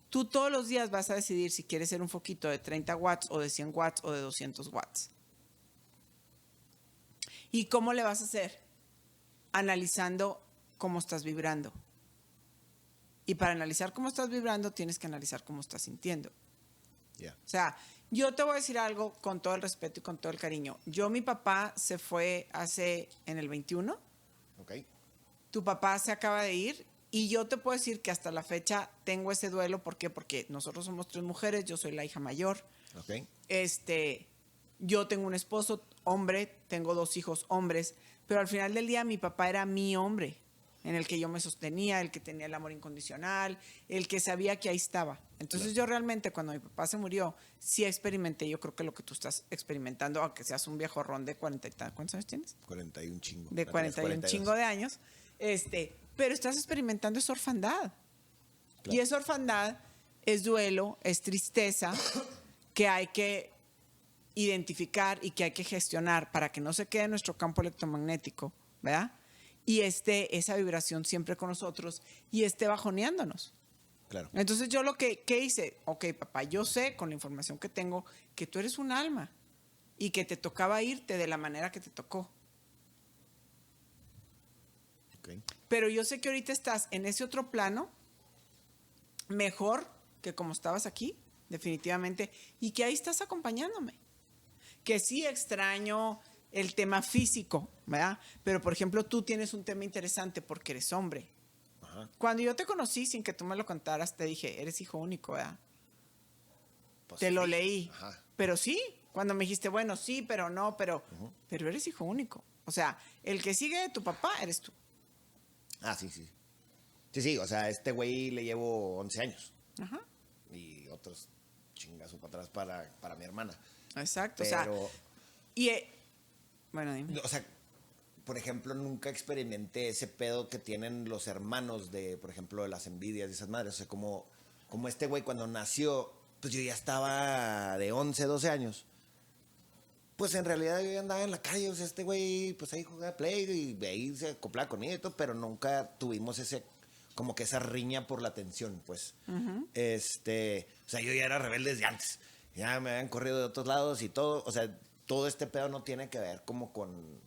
tú todos los días vas a decidir si quieres ser un foquito de 30 watts o de 100 watts o de 200 watts. ¿Y cómo le vas a hacer? Analizando cómo estás vibrando. Y para analizar cómo estás vibrando, tienes que analizar cómo estás sintiendo. Yeah. O sea, yo te voy a decir algo con todo el respeto y con todo el cariño. Mi papá se fue en el 21. Ok. Tu papá se acaba de ir y yo te puedo decir que hasta la fecha tengo ese duelo. ¿Por qué? Porque nosotros somos 3 mujeres, yo soy la hija mayor. Ok. Yo tengo un esposo hombre, tengo 2 hijos hombres, pero al final del día mi papá era mi hombre, en el que yo me sostenía, el que tenía el amor incondicional, el que sabía que ahí estaba. Entonces yo realmente cuando mi papá se murió, sí experimenté, yo creo que lo que tú estás experimentando, aunque seas un viejo ron de 40 y tal, ¿cuántos años tienes? 41 chingo. De 41 chingo de años, pero estás experimentando esa orfandad. Claro. Y esa orfandad es duelo, es tristeza, que hay que identificar y que hay que gestionar para que no se quede en nuestro campo electromagnético, ¿verdad? Y esa vibración siempre con nosotros y bajoneándonos. Claro. Entonces yo ¿qué hice? Ok, papá, yo sé con la información que tengo que tú eres un alma y que te tocaba irte de la manera que te tocó. Okay. Pero yo sé que ahorita estás en ese otro plano mejor que como estabas aquí, definitivamente, y que ahí estás acompañándome. Que sí extraño el tema físico, ¿verdad? Pero, por ejemplo, tú tienes un tema interesante porque eres hombre. Ajá. Cuando yo te conocí, sin que tú me lo contaras, te dije, eres hijo único, ¿verdad? Pues te lo sí. leí. Ajá. Pero sí, cuando me dijiste, bueno, sí, pero no, pero eres hijo único. O sea, el que sigue de tu papá eres tú. Ah, sí. Sí, o sea, este güey le llevo 11 años. Ajá. Y otros chingazos para atrás para mi hermana. Exacto. Pero, o sea, bueno, dime. o sea, por ejemplo, nunca experimenté ese pedo que tienen los hermanos de, por ejemplo, de las envidias de esas madres. O sea, como este güey cuando nació, pues yo ya estaba de 11, 12 años. Pues en realidad yo ya andaba en la calle, o sea, este güey, pues ahí jugaba Play y ahí se acoplaba conmigo y todo, pero nunca tuvimos como que esa riña por la atención, pues. O sea, yo ya era rebelde desde antes. Ya me habían corrido de otros lados y todo, o sea, todo este pedo no tiene que ver como con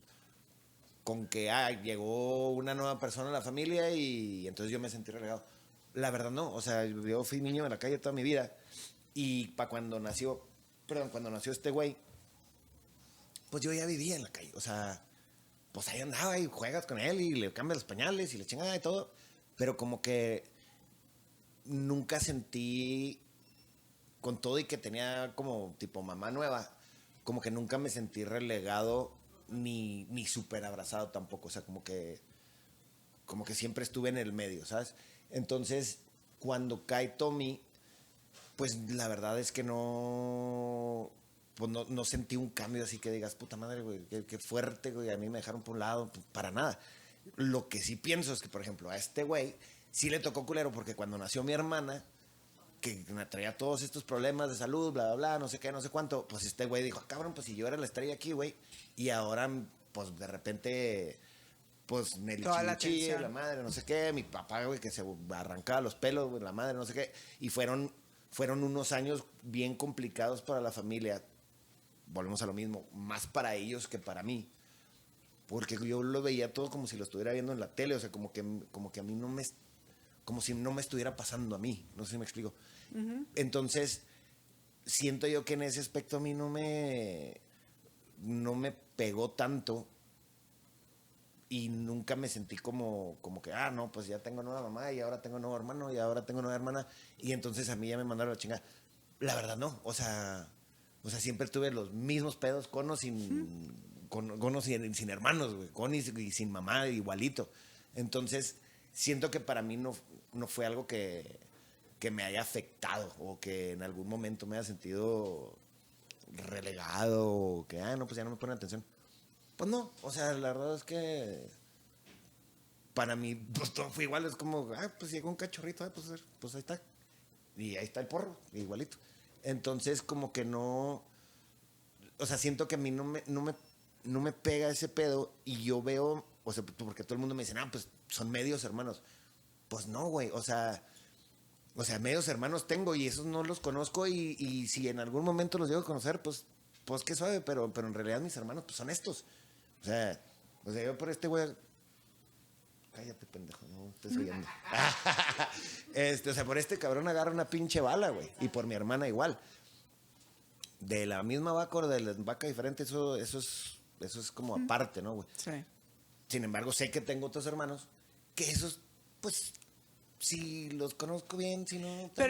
que llegó una nueva persona a la familia y entonces yo me sentí relegado. La verdad no, o sea, yo fui niño en la calle toda mi vida y cuando nació este güey, pues yo ya vivía en la calle, o sea, pues ahí andaba y juegas con él y le cambias los pañales y le chingada y todo, pero como que nunca sentí, con todo y que tenía como tipo mamá nueva, como que nunca me sentí relegado ni súper abrazado tampoco, o sea, como que siempre estuve en el medio, ¿sabes? Entonces, cuando cae Tommy, pues la verdad es que no sentí un cambio así que digas, puta madre, güey, qué fuerte, güey, a mí me dejaron por un lado, pues, para nada. Lo que sí pienso es que, por ejemplo, a este güey sí le tocó culero porque cuando nació mi hermana, que me traía todos estos problemas de salud, bla, bla, bla, no sé qué, no sé cuánto, pues este güey dijo, cabrón, pues si yo era la estrella aquí, güey, y ahora, pues de repente, pues me chille la madre, no sé qué, mi papá, güey, que se arrancaba los pelos, güey, la madre, no sé qué, y fueron unos años bien complicados para la familia. Volvemos a lo mismo, más para ellos que para mí. Porque yo lo veía todo como si lo estuviera viendo en la tele, o sea, como que a mí como si no me estuviera pasando a mí, no sé si me explico. Entonces, siento yo que en ese aspecto a mí no me pegó tanto y nunca me sentí como que, no, pues ya tengo nueva mamá y ahora tengo nuevo hermano y ahora tengo nueva hermana y entonces a mí ya me mandaron la chingada. La verdad no, o sea, siempre tuve los mismos pedos con o sin, con o sin hermanos, güey, con y sin mamá, igualito. Entonces, siento que para mí no fue algo que me haya afectado o que en algún momento me haya sentido relegado o que, no, pues ya no me ponen atención. Pues no, o sea, la verdad es que para mí pues todo fue igual, es como, pues llegó un cachorrito, pues ahí está. Y ahí está el porro, igualito. Entonces, como que no. O sea, siento que a mí no me pega ese pedo. Y yo veo. O sea, porque todo el mundo me dice, pues son medios hermanos. Pues no, güey. O sea, medios hermanos tengo y esos no los conozco. Y si en algún momento los llego a conocer, pues qué suave. Pero en realidad mis hermanos, pues son estos. O sea, yo por este güey. Cállate, pendejo, no estés oyendo. O sea, por este cabrón agarra una pinche bala, güey. Y por mi hermana igual. De la misma vaca o de la vaca diferente, eso es como aparte, ¿no, güey? Sí. Sin embargo, sé que tengo otros hermanos que esos, pues, si los conozco bien, si no...